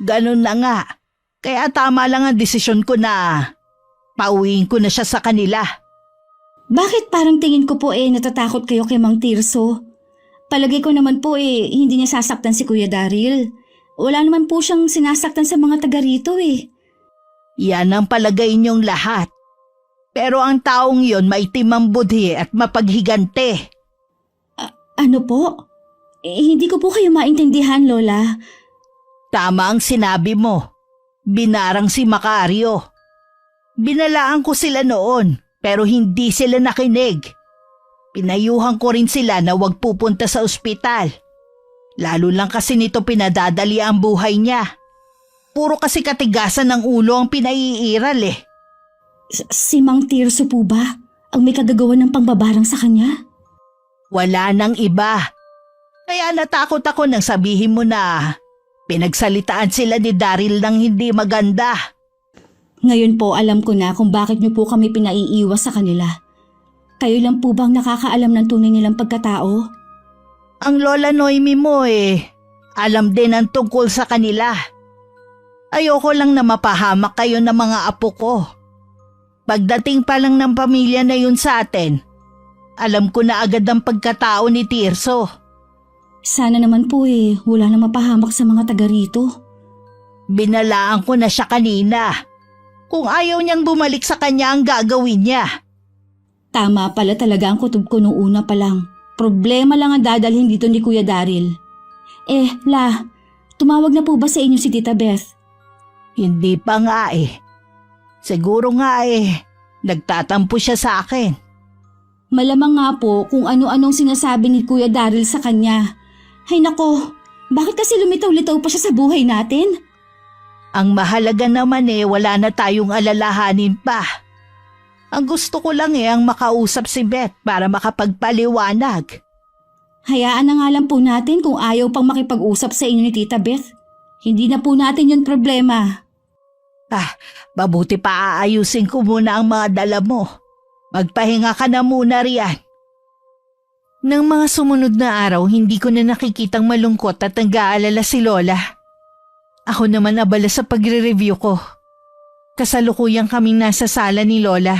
Speaker 2: Ganun na nga. Kaya tama lang ang desisyon ko na pauwiin ko na siya sa kanila.
Speaker 1: Bakit parang tingin ko po natatakot kayo kay Mang Tirso? Palagay ko naman po hindi niya sasaktan si Kuya Daryl. Wala naman po siyang sinasaktan sa mga taga rito eh.
Speaker 2: Yan ang palagay niyong lahat. Pero ang taong yon maitim ang budhi at mapaghigante.
Speaker 1: Ano po? Hindi ko po kayo maintindihan, Lola.
Speaker 2: Tama ang sinabi mo. Binarang si Macario. Binalaan ko sila noon pero hindi sila nakinig. Pinayuhan ko rin sila na huwag pupunta sa ospital. Lalo lang kasi nito pinadadali ang buhay niya. Puro kasi katigasan ng ulo ang pinaiiral eh.
Speaker 1: Si Mang Tirso po ba ang may kagagawan ng pangbabarang sa kanya?
Speaker 2: Wala nang iba. Kaya natakot ako nang sabihin mo na pinagsalitaan sila ni Daryl ng hindi maganda.
Speaker 1: Ngayon po alam ko na kung bakit niyo po kami pinaiiwas sa kanila. Kayo lang po bang nakakaalam ng tunay nilang pagkatao?
Speaker 2: Ang Lola Noemi mo alam din ang tungkol sa kanila. Ayoko lang na mapahamak kayo ng mga apo ko. Pagdating pa lang ng pamilya na yun sa atin, alam ko na agad ang pagkatao ni Tirso.
Speaker 1: Sana naman po wala na mapahamak sa mga taga rito.
Speaker 2: Binalaan ko na siya kanina. Kung ayaw niyang bumalik sa kanya ang gagawin niya.
Speaker 1: Tama pala talaga ang kutob ko noong una pa lang. Problema lang ang dadalhin dito ni Kuya Daryl. Tumawag na po ba sa inyo si Tita Beth?
Speaker 2: Hindi pa nga Siguro nga nagtatampo siya sa akin.
Speaker 1: Malamang nga po kung ano-anong sinasabi ni Kuya Daryl sa kanya. Hay nako, bakit kasi lumitaw-litaw pa siya sa buhay natin?
Speaker 2: Ang mahalaga naman wala na tayong alalahanin pa. Ang gusto ko lang ang makausap si Beth para makapagpaliwanag.
Speaker 1: Hayaan na nga lang po natin kung ayaw pang makipag-usap sa inyo ni Tita Beth. Hindi na po natin yun problema.
Speaker 2: Mabuti pa aayusin ko muna ang mga dala mo. Magpahinga ka na muna riyan. Nang mga sumunod na araw, hindi ko na nakikitang malungkot at nag-aalala si Lola. Ako naman abala sa pagre-review ko. Kasalukuyang kaming nasa sala ni Lola.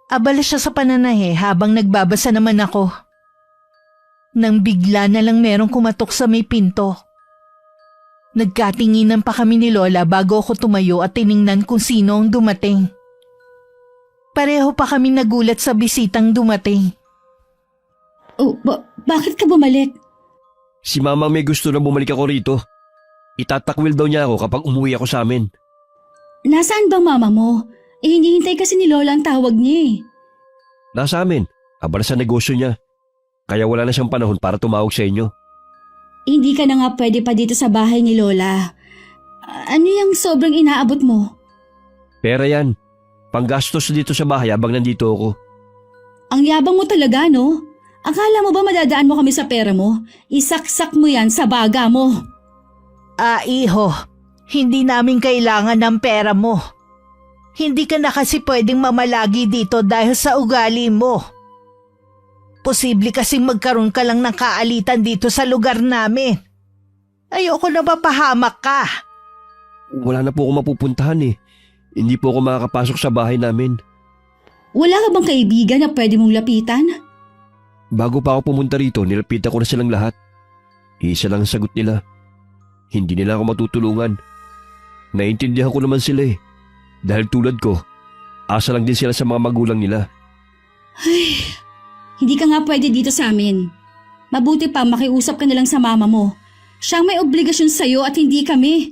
Speaker 2: Abala siya sa pananahe habang nagbabasa naman ako. Nang bigla na lang merong kumatok sa may pinto. Nagkatinginan pa kami ni Lola bago ako tumayo at tiningnan kung sino ang dumating. Pareho pa kami nagulat sa bisitang dumating.
Speaker 1: Bakit ka bumalik?
Speaker 3: Si Mama may gusto na bumalik ako rito. Itatakwil daw niya ako kapag umuwi ako sa amin.
Speaker 1: Nasaan bang mama mo? Hinihintay kasi ni Lola ang tawag niya
Speaker 3: Nasa amin. Abala sa negosyo niya. Kaya wala na siyang panahon para tumawag sa inyo.
Speaker 1: Hindi ka na nga pwede pa dito sa bahay ni Lola. Ano yung sobrang inaabot mo?
Speaker 3: Pera yan. Panggastos dito sa bahay habang nandito ako.
Speaker 1: Ang yabang mo talaga, no? Akala mo ba madadaan mo kami sa pera mo? Isaksak mo yan sa baga mo.
Speaker 2: Iho, hindi namin kailangan ng pera mo. Hindi ka na kasi pwedeng mamalagi dito dahil sa ugali mo. Posible kasing magkaroon ka lang ng kaalitan dito sa lugar namin. Ayoko na mapahamak ka.
Speaker 3: Wala na po ako mapupuntahan Hindi po ako makakapasok sa bahay namin.
Speaker 1: Wala ka bang kaibigan na pwede mong lapitan?
Speaker 3: Bago pa ako pumunta rito, nilapitan ko na silang lahat. Isa lang ang sagot nila. Hindi nila ako matutulungan. Naiintindihan ko naman sila eh. Dahil tulad ko, asa lang din sila sa mga magulang nila.
Speaker 1: Ay, hindi ka nga pwede dito sa amin. Mabuti pa makiusap ka na lang sa mama mo. Siyang may obligasyon sa'yo at hindi kami.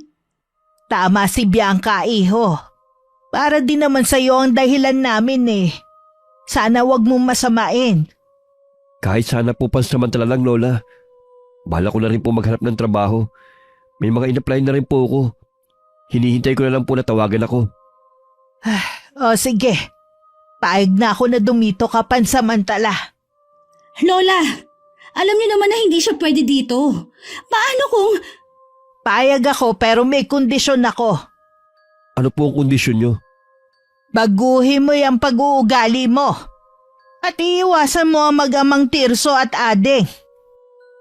Speaker 2: Tama si Bianca, iho. Para din naman sa'yo ang dahilan namin eh. Sana wag mong masamain.
Speaker 3: Kahit sana po pansamantala lang, Lola. Bahala ko na rin po maghanap ng trabaho. May mga in-apply na rin po ako. Hinihintay ko na lang po na tawagan ako.
Speaker 2: O sige, paig na ako na dumito ka pansamantala.
Speaker 1: Lola, alam niyo naman na hindi siya pwede dito. Paano kung...
Speaker 2: Payag ako pero may kondisyon ako.
Speaker 3: Ano po ang kondisyon nyo?
Speaker 2: Baguhin mo yung pag-uugali mo. At iiwasan mo ang mag-amang Tirso at Ading.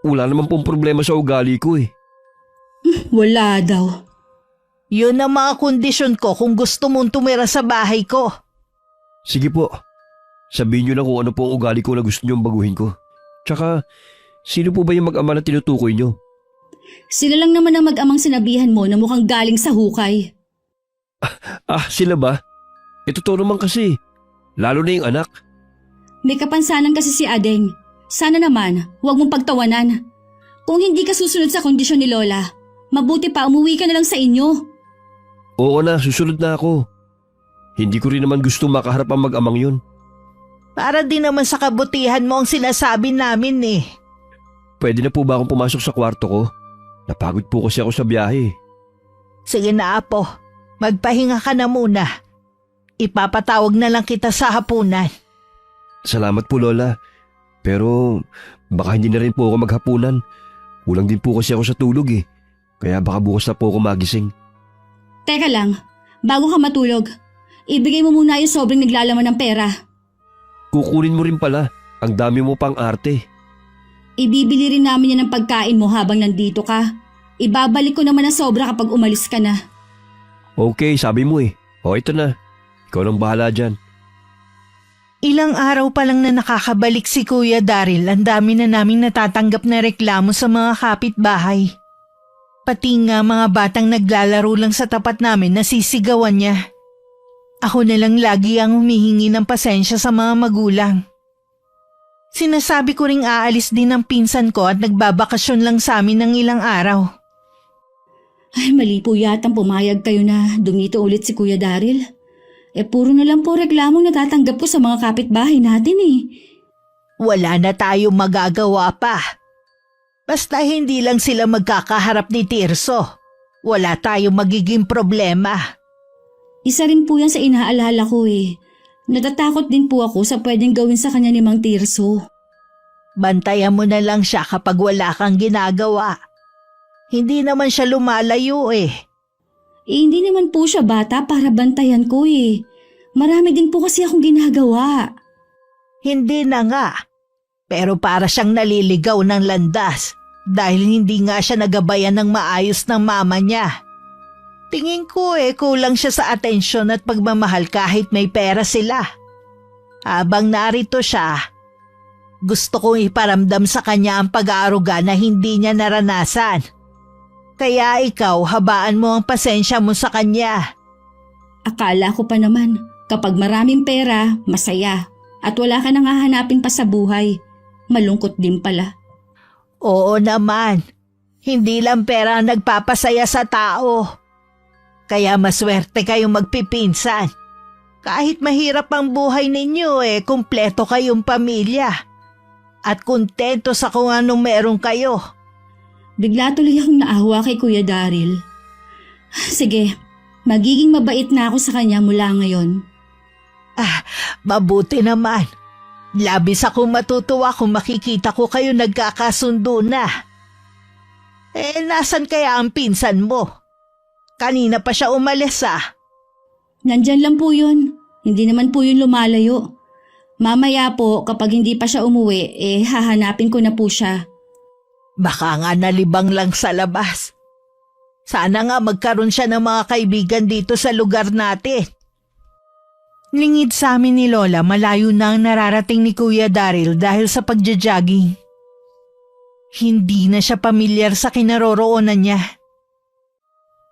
Speaker 3: Wala naman pong problema sa ugali ko eh.
Speaker 1: Wala daw.
Speaker 2: Yun ang mga kondisyon ko kung gusto mong tumira sa bahay ko.
Speaker 3: Sige po. Sabihin nyo na kung ano po ang ugali ko na gusto nyong baguhin ko. Tsaka, sino po ba yung mag-ama na tinutukoy nyo?
Speaker 1: Sila lang naman ang mag-amang sinabihan mo na mukhang galing sa hukay.
Speaker 3: Sila ba? Totoo naman kasi. Lalo na yung anak.
Speaker 1: May kapansanan kasi si Adeng. Sana naman, huwag mong pagtawanan. Kung hindi ka susunod sa kondisyon ni Lola, mabuti pa umuwi ka na lang sa inyo.
Speaker 3: Oo na, susunod na ako. Hindi ko rin naman gusto makaharap ang mag-amang yun.
Speaker 2: Para din naman sa kabutihan mo ang sinasabi namin eh.
Speaker 3: Pwede na po ba akong pumasok sa kwarto ko? Napagod po kasi ako sa biyahe.
Speaker 2: Sige na Apo, magpahinga ka na muna. Ipapatawag na lang kita sa hapunan.
Speaker 3: Salamat po, Lola. Pero baka hindi na rin po ako maghapunan. Kulang din po kasi ako sa tulog eh. Kaya baka bukas na po ako magising.
Speaker 1: Teka lang, bago ka matulog, ibigay mo muna yung sobrang naglalaman ng pera.
Speaker 3: Kukunin mo rin pala. Ang dami mo pang arte.
Speaker 1: Ibibili rin namin yan ng pagkain mo habang nandito ka. Ibabalik ko naman ang sobra kapag umalis ka na.
Speaker 3: Okay, sabi mo eh. O ito na. Ikaw nang bahala dyan.
Speaker 2: Ilang araw pa lang na nakakabalik si Kuya Daryl, ang dami na naming natatanggap na reklamo sa mga kapitbahay. Pati nga mga batang naglalaro lang sa tapat namin nasisigawan niya. Ako na lang lagi ang humihingi ng pasensya sa mga magulang. Sinasabi ko ring aalis din ng pinsan ko at nagbabakasyon lang sa amin ng ilang araw.
Speaker 1: Ay, mali po yatang pumayag kayo na dumito ulit si Kuya Daryl. Puro na lang po reklamong natatanggap ko sa mga kapitbahay natin eh.
Speaker 2: Wala na tayong magagawa pa. Basta hindi lang sila magkakaharap ni Tirso. Wala tayong magiging problema.
Speaker 1: Isa rin po yan sa inaalala ko eh. Natatakot din po ako sa pwedeng gawin sa kanya ni Mang Tirso.
Speaker 2: Bantayan mo na lang siya kapag wala kang ginagawa. Hindi naman siya lumalayo eh.
Speaker 1: Hindi naman po siya bata para bantayan ko eh. Marami din po kasi akong ginagawa.
Speaker 2: Hindi na nga. Pero para siyang naliligaw ng landas dahil hindi nga siya nagabayan ng maayos ng mama niya. Tingin ko kulang siya sa atensyon at pagmamahal kahit may pera sila. Habang narito siya, gusto kong iparamdam sa kanya ang pag-aaruga na hindi niya naranasan. Kaya ikaw, habaan mo ang pasensya mo sa kanya.
Speaker 1: Akala ko pa naman, kapag maraming pera, masaya. At wala ka nang hahanapin pa sa buhay. Malungkot din pala.
Speaker 2: Oo naman, hindi lang pera ang nagpapasaya sa tao. Kaya maswerte kayong magpipinsan. Kahit mahirap ang buhay ninyo kumpleto kayong pamilya. At kontento sa kung anong meron kayo.
Speaker 1: Bigla tuloy akong naawa kay Kuya Daryl. Sige, magiging mabait na ako sa kanya mula ngayon.
Speaker 2: Mabuti naman. Labis akong matutuwa kung makikita ko kayo nagkakasundo na. Nasan kaya ang pinsan mo? Kanina pa siya umalis
Speaker 1: Nandyan lang po yun. Hindi naman po yun lumalayo. Mamaya po, kapag hindi pa siya umuwi, hahanapin ko na po siya.
Speaker 2: Baka nga nalibang lang sa labas. Sana nga magkaroon siya ng mga kaibigan dito sa lugar natin. Lingid sa amin ni Lola, malayo na ang nararating ni Kuya Daryl dahil sa pagja-jogging. Hindi na siya pamilyar sa kinaroroonan niya.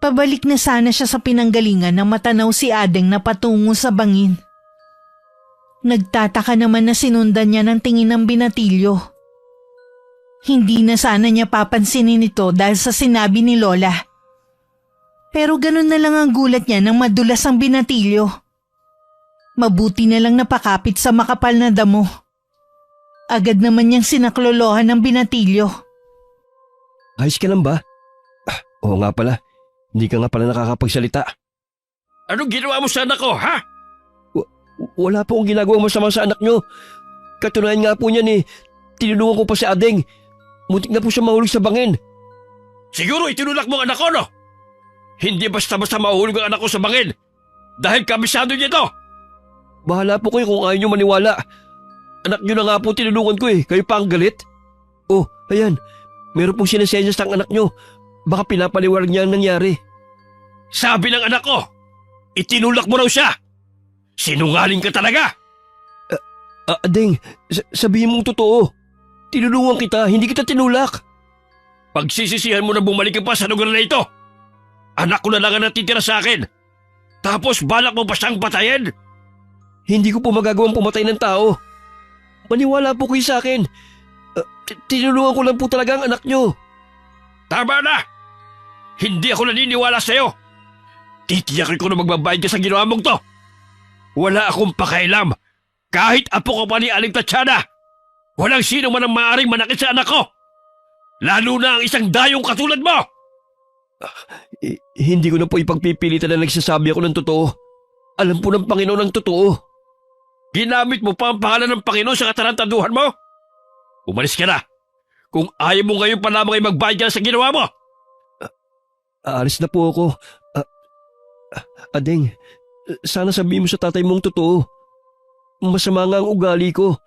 Speaker 2: Pabalik na sana siya sa pinanggalingan nang matanaw si Adeng na patungo sa bangin. Nagtataka naman na sinundan niya ng tingin ng binatilyo. Hindi na sana niya papansinin ito dahil sa sinabi ni Lola. Pero ganun na lang ang gulat niya nang madulas ang binatilyo. Mabuti na lang napakapit sa makapal na damo. Agad naman niyang sinaklolohan ng binatilyo.
Speaker 3: Ayos ka lang ba? Oo nga pala, hindi ka nga pala nakakapagsalita. Anong ginawa mo sa anak ko, ha? Wala po akong ginagawang masama sa anak nyo. Katunayan nga po niyan tinulungan ko pa si Adeng. Muntik na po siya mahulog sa bangin. Siguro itinulak mo ang anak ko, no? Hindi basta-basta mahulog ang anak ko sa bangin. Dahil kabisado niya ito. Bahala po kayo kung ayaw nyo maniwala. Anak nyo na nga po tinulungan ko Kayo pa ang galit? Oh, ayan. Meron pong sinesenyas ng anak nyo. Baka pinapaliwanag niya ang nangyari. Sabi ng anak ko, itinulak mo raw siya. Sinungaling ka talaga. Adeng, sabihin mong totoo. Tinulungan kita, hindi kita tinulak. Pagsisisihan mo na bumalik ka pa sa lugar na ito. Anak ko na lang ang natitira sa akin. Tapos balak mo pa siyang patayin? Hindi ko po magagawang pumatay ng tao. Maniwala po kayo sa akin. Tinulungan ko lang po talaga ang anak nyo. Tama na! Hindi ako naniniwala sa'yo. Titiyakin ko na magbabayad ka sa ginawa mong to. Wala akong pakailam. Kahit apo ko pa ni Aling Tatiana. Walang sino man ang maaaring manakit sa anak ko. Lalo na ang isang dayong katulad mo. Hindi ko na po ipagpipilitan na nagsasabi ako ng totoo. Alam po ng Panginoon ang totoo. Ginamit mo pa ang pangalan ng Panginoon sa katarantaduhan mo? Umalis ka na. Kung ayaw mo ngayon pa lamang ay magbayad ka sa ginawa mo. Aalis na po ako. Adeng, sana sabihin mo sa tatay mong totoo. Masama nga ang ugali ko.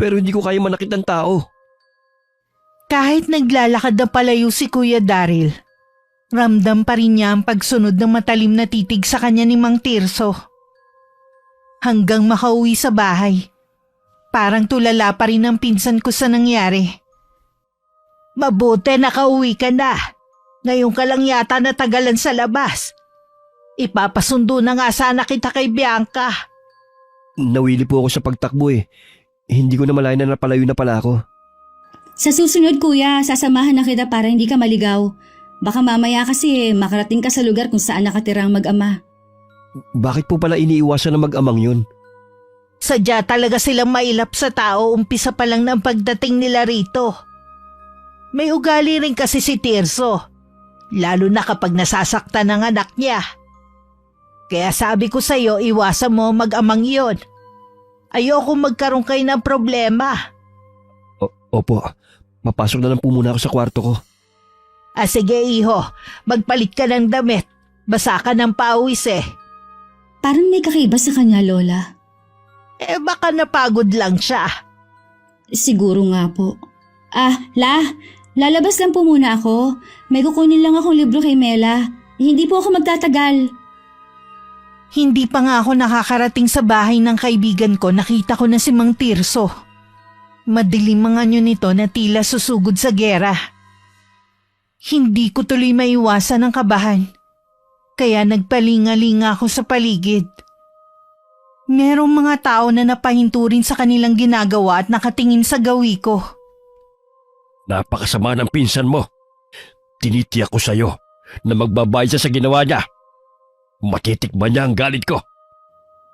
Speaker 3: Pero hindi ko kaya manakit ng tao.
Speaker 2: Kahit naglalakad na palayo si Kuya Daryl, ramdam pa rin niya ang pagsunod ng matalim na titig sa kanya ni Mang Tirso. Hanggang makauwi sa bahay, parang tulala pa rin ang pinsan ko sa nangyari. Mabuti nakauwi ka na. Ngayon ka lang yata natagalan sa labas. Ipapasundo na nga sana kita kay Bianca.
Speaker 3: Nawili po ako sa pagtakbo Hindi ko na malayan na napalayo na pala ako.
Speaker 1: Sa susunod kuya, sasamahan na kita para hindi ka maligaw. Baka mamaya kasi makarating ka sa lugar kung saan nakatira ang mag-ama.
Speaker 3: Bakit po pala iniiwasan ng mag-amang yun?
Speaker 2: Sadya talaga silang mailap sa tao umpisa pa lang ng pagdating nila rito. May ugali rin kasi si Tirso, lalo na kapag nasasaktan ng anak niya. Kaya sabi ko sa'yo, iwasan mo mag-amang yun. Ayoko magkaroon kayo ng problema.
Speaker 3: Opo, mapasok na lang po muna ako sa kwarto ko.
Speaker 2: Sige iho, magpalit ka ng damit. Basa ka ng pawis
Speaker 1: Parang may kakaiba sa kanya, Lola.
Speaker 2: Baka napagod lang siya.
Speaker 1: Siguro nga po. Lalabas lang po muna ako. May kukunin lang akong libro kay Mela. Hindi po ako magtatagal.
Speaker 2: Hindi pa nga ako nakakarating sa bahay ng kaibigan ko, nakita ko na si Mang Tirso. Madilim ang anyo nito na tila susugod sa gera. Hindi ko tuloy maiwasan ang kabahan. Kaya nagpalinga-linga ako sa paligid. Merong mga tao na napahinto rin sa kanilang ginagawa at nakatingin sa gawi ko.
Speaker 3: Napakasama ng pinsan mo. Tinitiyak ko sa'yo na magbabayad siya sa ginawa niya. Matitikman niya ang galit ko.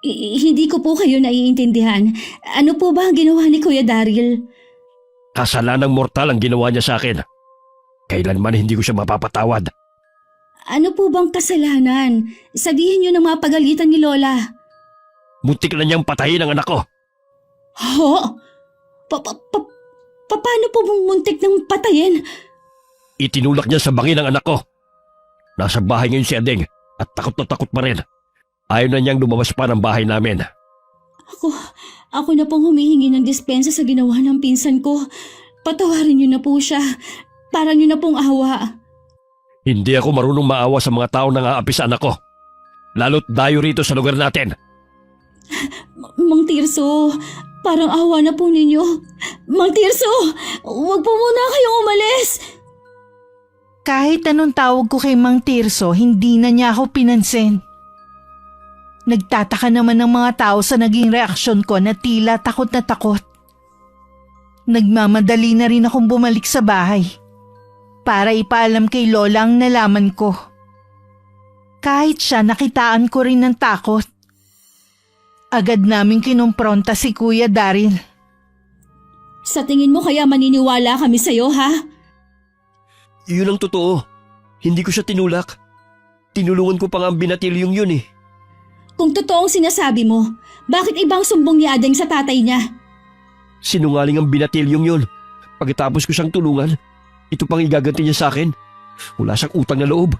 Speaker 1: Hindi ko po kayo naiintindihan. Ano po ba ang ginawa ni Kuya Daryl?
Speaker 3: Kasalanang mortal ang ginawa niya sa akin. Kailanman hindi ko siya mapapatawad.
Speaker 1: Ano po bang kasalanan? Sabihin niyo na mapagalitan ni Lola.
Speaker 3: Muntik na niyang patayin ang anak ko.
Speaker 1: Ho? Paano po muntik ng patayin?
Speaker 3: Itinulak niya sa bangin ang anak ko. Nasa bahay ngayon si Adeng at takot na takot pa rin. Ayaw na niyang lumabas pa ng bahay namin.
Speaker 1: Ako na pong humihingi ng dispensa sa ginawa ng pinsan ko. Patawarin niyo na po siya. Para niyo na pong awa.
Speaker 3: Hindi ako marunong maawa sa mga tao nang aapi sa anak ko. Lalo't dayo rito sa lugar natin.
Speaker 1: Mang Tirso, parang awa na po ninyo. Mang Tirso, huwag po muna kayong umalis.
Speaker 2: Kahit anong tawag ko kay Mang Tirso, hindi na niya ako pinansin. Nagtataka naman ng mga tao sa naging reaksyon ko na tila takot na takot. Nagmamadali na rin akong bumalik sa bahay para ipaalam kay Lola ang nalaman ko. Kahit siya, nakitaan ko rin ng takot. Agad naming kinumpronta si Kuya Daryl.
Speaker 1: Sa tingin mo kaya maniniwala kami sa'yo, ha?
Speaker 3: Yun ang totoo. Hindi ko siya tinulak. Tinulungan ko pa nga ang binatilyong yun eh.
Speaker 1: Kung totoo ang sinasabi mo, bakit ibang sumbong ni Adeng sa tatay niya?
Speaker 3: Sinungaling ang binatilyong yun. Pagkatapos ko siyang tulungan, ito pang igaganti niya sa akin. Wala siyang utang na loob.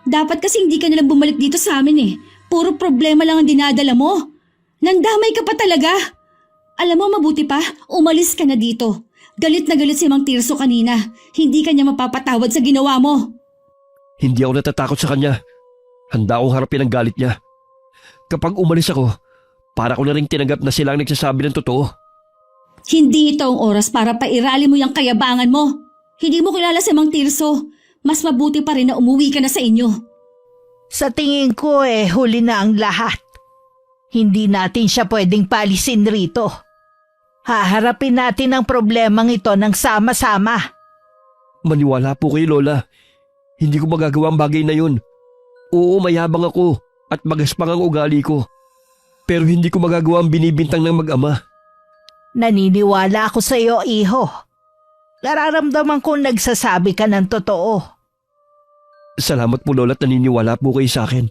Speaker 1: Dapat kasi hindi ka nalang bumalik dito sa amin eh. Puro problema lang ang dinadala mo. Nandamay ka pa talaga. Alam mo, mabuti pa, umalis ka na dito. Galit na galit si Mang Tirso kanina. Hindi ka niya mapapatawad sa ginawa mo.
Speaker 3: Hindi ako natatakot sa kanya. Handa akong harapin ang galit niya. Kapag umalis ako, para ko na rin tinanggap na sila ang nagsasabi ng totoo.
Speaker 1: Hindi ito ang oras para pairali mo yung kayabangan mo. Hindi mo kilala si Mang Tirso. Mas mabuti pa rin na umuwi ka na sa inyo.
Speaker 2: Sa tingin ko huli na ang lahat. Hindi natin siya pwedeng paalisin rito. Haharapin natin ang problemang ito ng sama-sama.
Speaker 3: Maniwala po kayo, Lola. Hindi ko magagawa ang bagay na yun. Oo, mayabang ako at magaspang ang ugali ko. Pero hindi ko magagawa ang binibintang ng mag-ama.
Speaker 2: Naniniwala ako sa iyo, iho. Nararamdaman kong nagsasabi ka ng totoo.
Speaker 3: Salamat po, Lola, at naniniwala po kayo sa akin.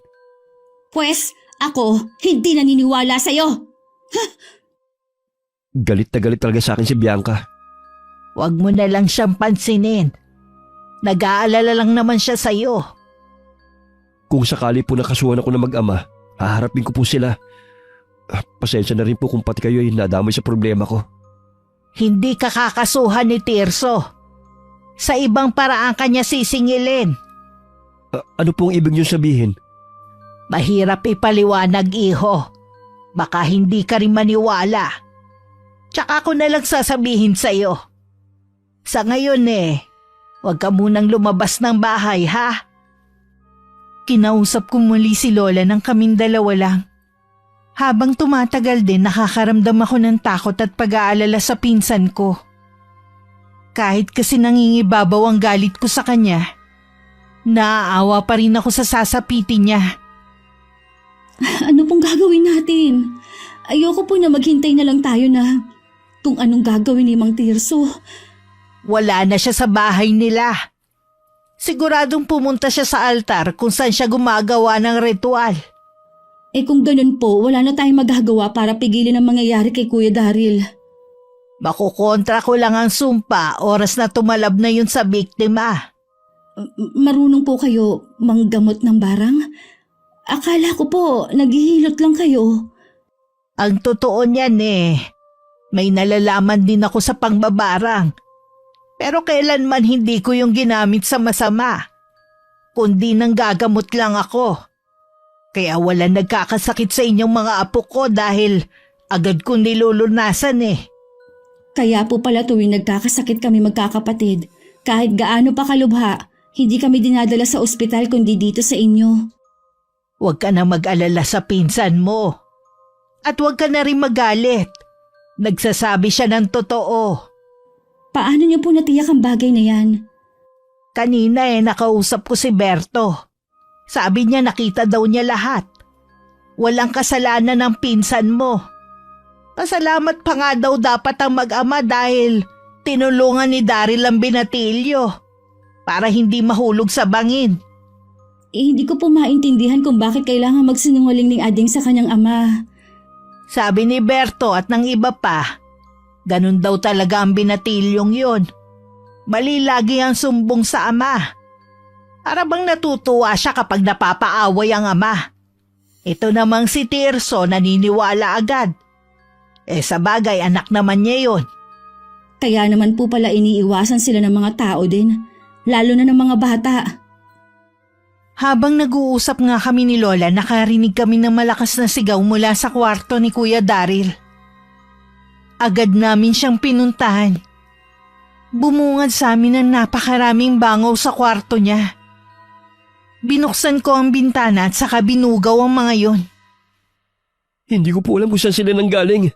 Speaker 1: Pwes, ako hindi naniniwala sa'yo.
Speaker 3: Galit na galit talaga sa akin si Bianca.
Speaker 2: Huwag mo na lang siyang pansinin. Nag-aalala lang naman siya sa iyo.
Speaker 3: Kung sakali po nakasuhan ako ng mag-ama, haharapin ko po sila. Pasensya na rin po kung pati kayo ay nadamay sa problema ko.
Speaker 2: Hindi ka kakasuhan ni Tirso. Sa ibang paraan kanya sisingilin.
Speaker 3: Ano pong ibig niyong sabihin?
Speaker 2: Mahirap ipaliwanag, iho. Baka hindi ka rin maniwala. Tsaka ko na lang sasabihin sa iyo. Sa ngayon huwag ka munang lumabas ng bahay, ha? Kinausap ko muli si Lola nang kaming dalawa lang. Habang tumatagal din, nakakaramdam ako ng takot at pag-aalala sa pinsan ko. Kahit kasi nangingibabaw ang galit ko sa kanya, naaawa pa rin ako sa sasapitin niya.
Speaker 1: Ano pong gagawin natin? Ayoko po na maghintay na lang tayo na kung anong gagawin ni Mang Tirso.
Speaker 2: Wala na siya sa bahay nila. Siguradong pumunta siya sa altar kung saan siya gumagawa ng ritual.
Speaker 1: Kung ganun po, wala na tayong magagawa para pigilin ang mangyayari kay Kuya Daryl.
Speaker 2: Makukontra ko lang ang sumpa oras na tumalab na yun sa biktima.
Speaker 1: Marunong po kayo manggamot ng barang? Akala ko po, naghihilot lang kayo.
Speaker 2: Ang totoo niyan may nalalaman din ako sa pangbabarang. Pero kailanman hindi ko yung ginamit sa masama. Kundi nang gagamot lang ako. Kaya wala nagkakasakit sa inyong mga apo ko dahil agad kong nilulunasan
Speaker 1: Kaya po pala tuwing nagkakasakit kami magkakapatid, kahit gaano pa kalubha, hindi kami dinadala sa ospital kundi dito sa inyo.
Speaker 2: Huwag ka na mag-alala sa pinsan mo. At huwag ka na rin magalit. Nagsasabi siya ng totoo.
Speaker 1: Paano niyo po natiyak ang bagay na yan?
Speaker 2: Kanina nakausap ko si Berto. Sabi niya nakita daw niya lahat. Walang kasalanan ng pinsan mo. Pasalamat pa nga daw dapat ang mag-ama dahil tinulungan ni Daryl ang binatilyo para hindi mahulog sa bangin.
Speaker 1: Hindi ko po maintindihan kung bakit kailangan magsinungaling ni Ading sa kanyang ama.
Speaker 2: Sabi ni Berto at ng iba pa, ganun daw talaga ang binatilyong yun. Mali lagi ang sumbong sa ama. Para bang natutuwa siya kapag napapaaway ang ama. Ito namang si Tirso naniniwala agad. Sa bagay anak naman niya yun.
Speaker 1: Kaya naman po pala iniiwasan sila ng mga tao din, lalo na ng mga bata.
Speaker 2: Habang nag-uusap nga kami ni Lola, nakarinig kami ng malakas na sigaw mula sa kwarto ni Kuya Daryl. Agad namin siyang pinuntahan. Bumungad sa amin ang napakaraming bangaw sa kwarto niya. Binuksan ko ang bintana at saka binugaw ang mga yon.
Speaker 3: Hindi ko po alam kung saan sila nanggaling.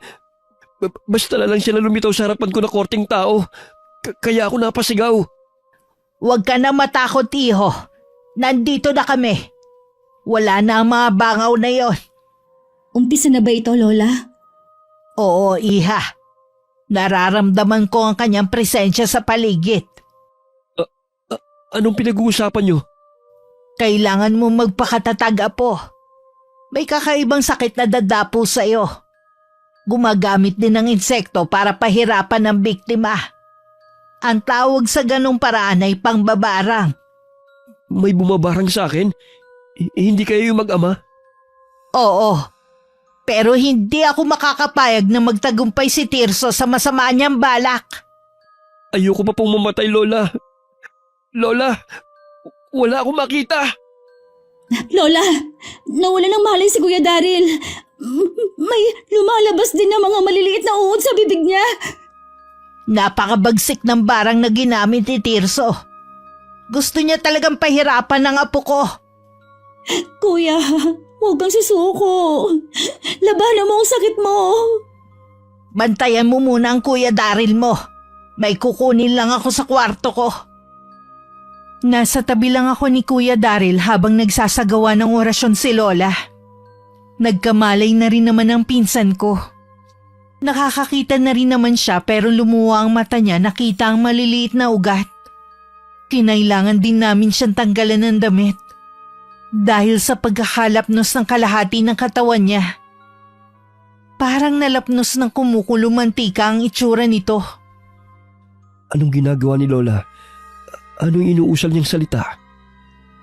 Speaker 3: Basta na lang sila lumitaw sa harapan ko na korting tao. Kaya ako napasigaw.
Speaker 2: Huwag ka na matakot, iho. Nandito na kami. Wala na ang mga bangaw na yon.
Speaker 1: Umpisa na ba ito, Lola?
Speaker 2: Oo, iha. Nararamdaman ko ang kanyang presensya sa paligid.
Speaker 3: Anong pinag-uusapan niyo?
Speaker 2: Kailangan mo magpakatatag, apo. May kakaibang sakit na dadapo sa iyo. Gumagamit din ng insekto para pahirapan ang biktima. Ang tawag sa ganong paraan ay pangbabarang.
Speaker 3: May bumabarang sa akin? Hindi kayo yung mag-ama?
Speaker 2: Oo, pero hindi ako makakapayag na magtagumpay si Tirso sa masama niyang balak.
Speaker 3: Ayoko pa pong mamatay, Lola. Lola, wala akong makita.
Speaker 1: Lola, nawala ng malay si Kuya Daryl. May lumalabas din ng mga maliliit na uod sa bibig niya.
Speaker 2: Napakabagsik ng barang na ginamit ni Tirso. Gusto niya talagang pahirapan ng apo ko.
Speaker 1: Kuya, huwag kang susuko. Labanan mo ang sakit mo.
Speaker 2: Bantayan mo muna ang Kuya Daryl mo. May kukunin lang ako sa kwarto ko. Nasa tabi lang ako ni Kuya Daryl habang nagsasagawa ng orasyon si Lola. Nagkamalay na rin naman ang pinsan ko. Nakakakita na rin naman siya pero lumuwa ang mata niya, nakita ang maliliit na ugat. Kinailangan din namin siyang tanggalan ng damit. Dahil sa pagkakalapnos ng kalahati ng katawan niya. Parang nalapnos ng kumukulong mantika ang itsura nito.
Speaker 3: Anong ginagawa ni Lola? Anong inuusal niyang salita?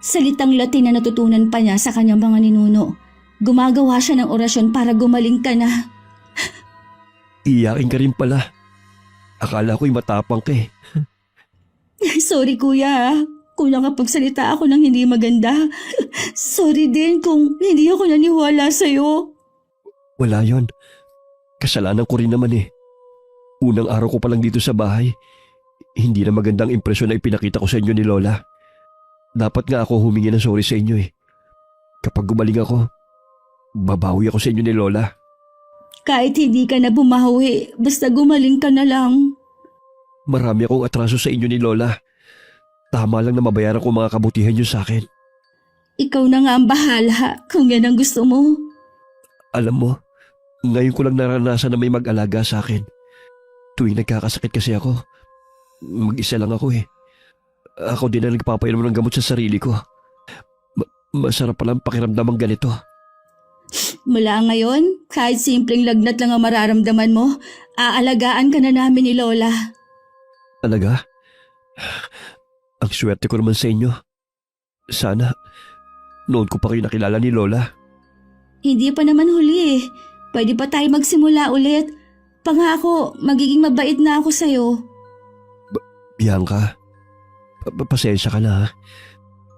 Speaker 1: Salitang Latin na natutunan pa niya sa kanyang mga ninuno. Gumagawa siya ng orasyon para gumaling ka na.
Speaker 3: Iyakin ka rin pala. Akala ko'y matapang ka eh.
Speaker 1: Sorry kuya, kung nakapagsalita ako ng hindi maganda. Sorry din kung hindi ako naniwala sa'yo.
Speaker 3: Wala yon. Kasalanan ko rin naman eh. Unang araw ko pa lang dito sa bahay. Hindi na magandang impresyon na ipinakita ko sa inyo ni Lola. Dapat nga ako humingi ng sorry sa inyo eh. Kapag gumaling ako, babawi ako sa inyo ni Lola.
Speaker 1: Kahit hindi ka na bumawi, basta gumaling ka na lang.
Speaker 3: Marami akong atraso sa inyo ni Lola. Tama lang na mabayaran ko mga kabutihan niyo sa akin.
Speaker 1: Ikaw na nga ang bahala kung yan ang gusto mo.
Speaker 3: Alam mo, ngayon ko lang naranasan na may mag-alaga sa akin. Tuwing nagkakasakit kasi ako, mag-isa lang ako eh. Ako din ang nagpapainom ng gamot sa sarili ko. Masarap palang pakiramdam ang ganito.
Speaker 1: Mula ngayon, kahit simpleng lagnat lang ang mararamdaman mo, aalagaan ka na namin ni Lola.
Speaker 3: Talaga? Ang swerte ko naman sa inyo. Sana, noon ko pa kayo nakilala ni Lola.
Speaker 1: Hindi pa naman huli eh. Pwede pa tayo magsimula ulit. Pangako, magiging mabait na ako sa'yo.
Speaker 3: Bianca, pasensya ka na ha.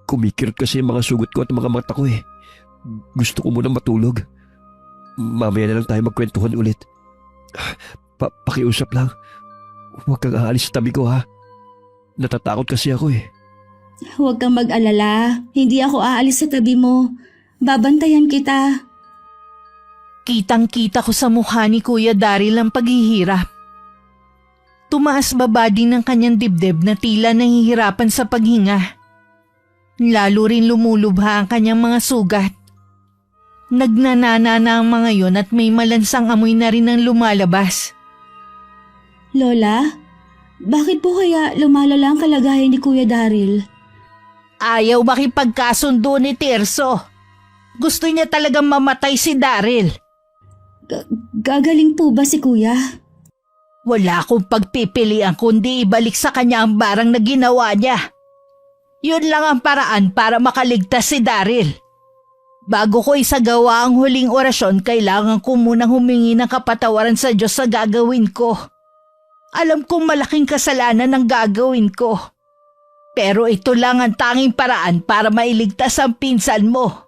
Speaker 3: Kumikirot kasi yung mga sugot ko at mga mata ko eh. Gusto ko munang matulog. Mamaya na lang tayo magkwentuhan ulit. Pakiusap lang. Huwag kang aalis sa tabi ko ha. Natatakot kasi ako eh.
Speaker 1: Huwag kang mag-alala. Hindi ako aalis sa tabi mo. Babantayan kita.
Speaker 2: Kitang-kita ko sa mukha ni Kuya Daryl ang paghihirap. Tumaas baba din ng kanyang dibdib na tila nahihirapan sa paghinga. Lalo rin lumulubha ang kanyang mga sugat. Nagnanana na ang mga yon at may malansang amoy na rin ang lumalabas.
Speaker 1: Lola, bakit po kaya lumalala ang kalagayan ni Kuya Daryl?
Speaker 2: Ayaw makipagkasundo ni Tirso. Gusto niya talagang mamatay si Daryl.
Speaker 1: Gagaling po ba si Kuya?
Speaker 2: Wala akong pagpipilian kundi ibalik sa kanya ang barang na ginawa niya. Yun lang ang paraan para makaligtas si Daryl. Bago ko isagawa ang huling orasyon, kailangan ko munang humingi ng kapatawaran sa Diyos sa gagawin ko. Alam kong malaking kasalanan ang gagawin ko. Pero ito lang ang tanging paraan para mailigtas ang pinsan mo.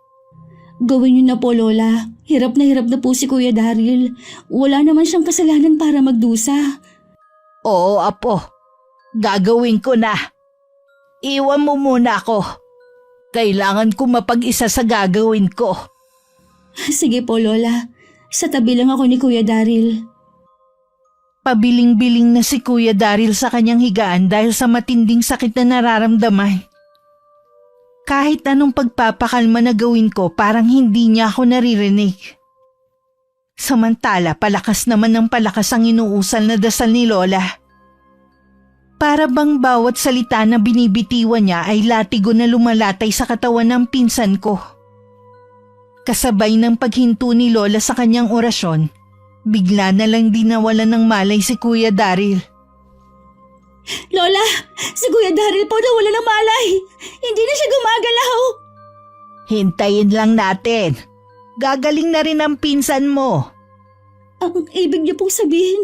Speaker 1: Gawin niyo na po, Lola. Hirap na po si Kuya Daryl. Wala naman siyang kasalanan para magdusa.
Speaker 2: Oo, Apo. Gagawin ko na. Iwan mo muna ako. Kailangan ko mapag-isa sa gagawin ko.
Speaker 1: Sige po, Lola. Sa tabi lang ako ni Kuya Daryl.
Speaker 2: Pabiling-biling na si Kuya Daryl sa kanyang higaan dahil sa matinding sakit na nararamdaman. Kahit anong pagpapakalma na gawin ko, parang hindi niya ako naririnig. Samantala, palakas naman ng palakas ang inuusal na dasal ni Lola. Para bang bawat salita na binibitiwan niya ay latigo na lumalatay sa katawan ng pinsan ko. Kasabay ng paghinto ni Lola sa kanyang orasyon, bigla na lang din nawalan ng malay si Kuya Daryl.
Speaker 1: Lola! Si Kuya Daryl po nawala ng malay! Hindi na siya gumagalaw!
Speaker 2: Hintayin lang natin. Gagaling na rin ang pinsan mo.
Speaker 1: Ang ibig niyo pong sabihin,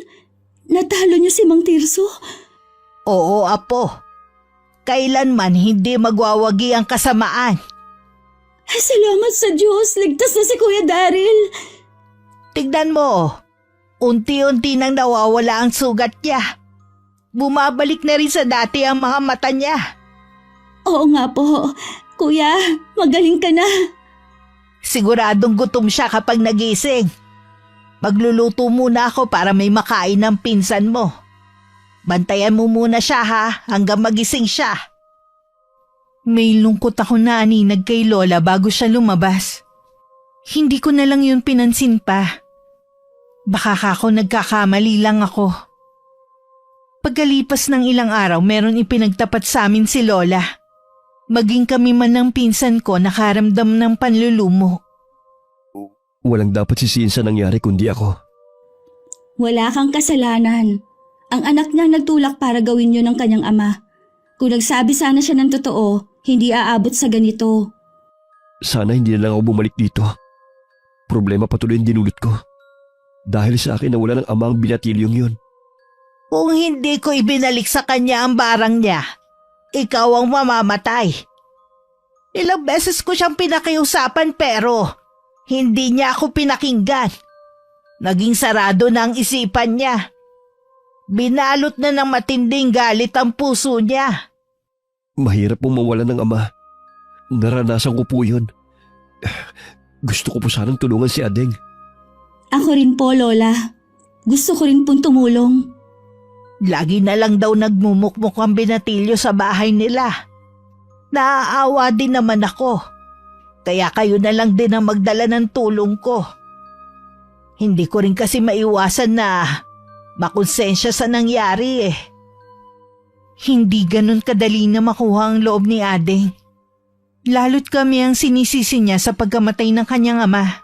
Speaker 1: natalo niyo si Mang Tirso?
Speaker 2: Oo, Apo. Kailanman hindi magwawagi ang kasamaan.
Speaker 1: Salamat sa Diyos! Ligtas na si Kuya Daryl!
Speaker 2: Tignan mo, unti-unti nang nawawala ang sugat niya. Bumabalik na rin sa dati ang mga mata niya.
Speaker 1: Oo nga po. Kuya, magaling ka na.
Speaker 2: Siguradong gutom siya kapag nagising. Magluluto muna ako para may makain ng pinsan mo. Bantayan mo muna siya ha, hanggang magising siya. May lungkot ako na aninag kay Lola bago siya lumabas. Hindi ko na lang yun pinansin pa. Baka ako nagkakamali lang ako. Pagkalipas ng ilang araw, meron ipinagtapat sa amin si Lola. Maging kami man ng pinsan ko nakaramdam ng panlulumo.
Speaker 3: Walang dapat sisihin sa nangyari kundi ako.
Speaker 1: Wala kang kasalanan. Ang anak niya nagtulak para gawin yun ng kanyang ama. Kung nagsabi sana siya ng totoo, hindi aabot sa ganito.
Speaker 3: Sana hindi na lang ako bumalik dito. Problema patuloy ang dinulot ko. Dahil sa akin nawala ng ama ang binatilyong yun.
Speaker 2: Kung hindi ko ibinalik sa kanya ang barang niya, ikaw ang mamamatay. Ilang beses ko siyang pinakiusapan pero hindi niya ako pinakinggan. Naging sarado na ang isipan niya. Binalot na ng matinding galit ang puso niya.
Speaker 3: Mahirap pong mawalan ng ama. Naranasan ko po yun. Gusto ko po sanang tulungan si Adeng.
Speaker 1: Ako rin po, Lola. Gusto ko rin pong tumulong.
Speaker 2: Lagi na lang daw nagmumukmuk ang binatilyo sa bahay nila. Naaawa din naman ako. Kaya kayo na lang din ang magdala ng tulong ko. Hindi ko rin kasi maiwasan na makonsensya sa nangyari eh. Hindi ganun kadali na makuha ang loob ni Adeng. Lalo't kami ang sinisisi niya sa pagkamatay ng kanyang ama.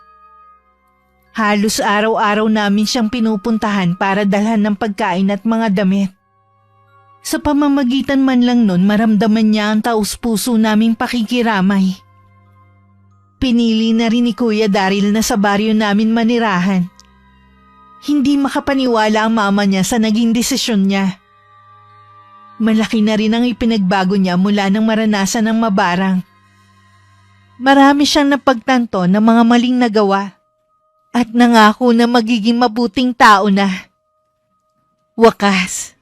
Speaker 2: Halos araw-araw namin siyang pinupuntahan para dalhan ng pagkain at mga damit. Sa pamamagitan man lang nun, maramdaman niya ang taus-puso naming pakikiramay. Pinili na rin ni Kuya Daryl na sa baryo namin manirahan. Hindi makapaniwala ang mama niya sa naging desisyon niya. Malaki na rin ang ipinagbago niya mula nang maranasan ng mabarang. Marami siyang napagtanto ng mga maling nagawa. At nangako na magiging mabuting tao na. Wakas,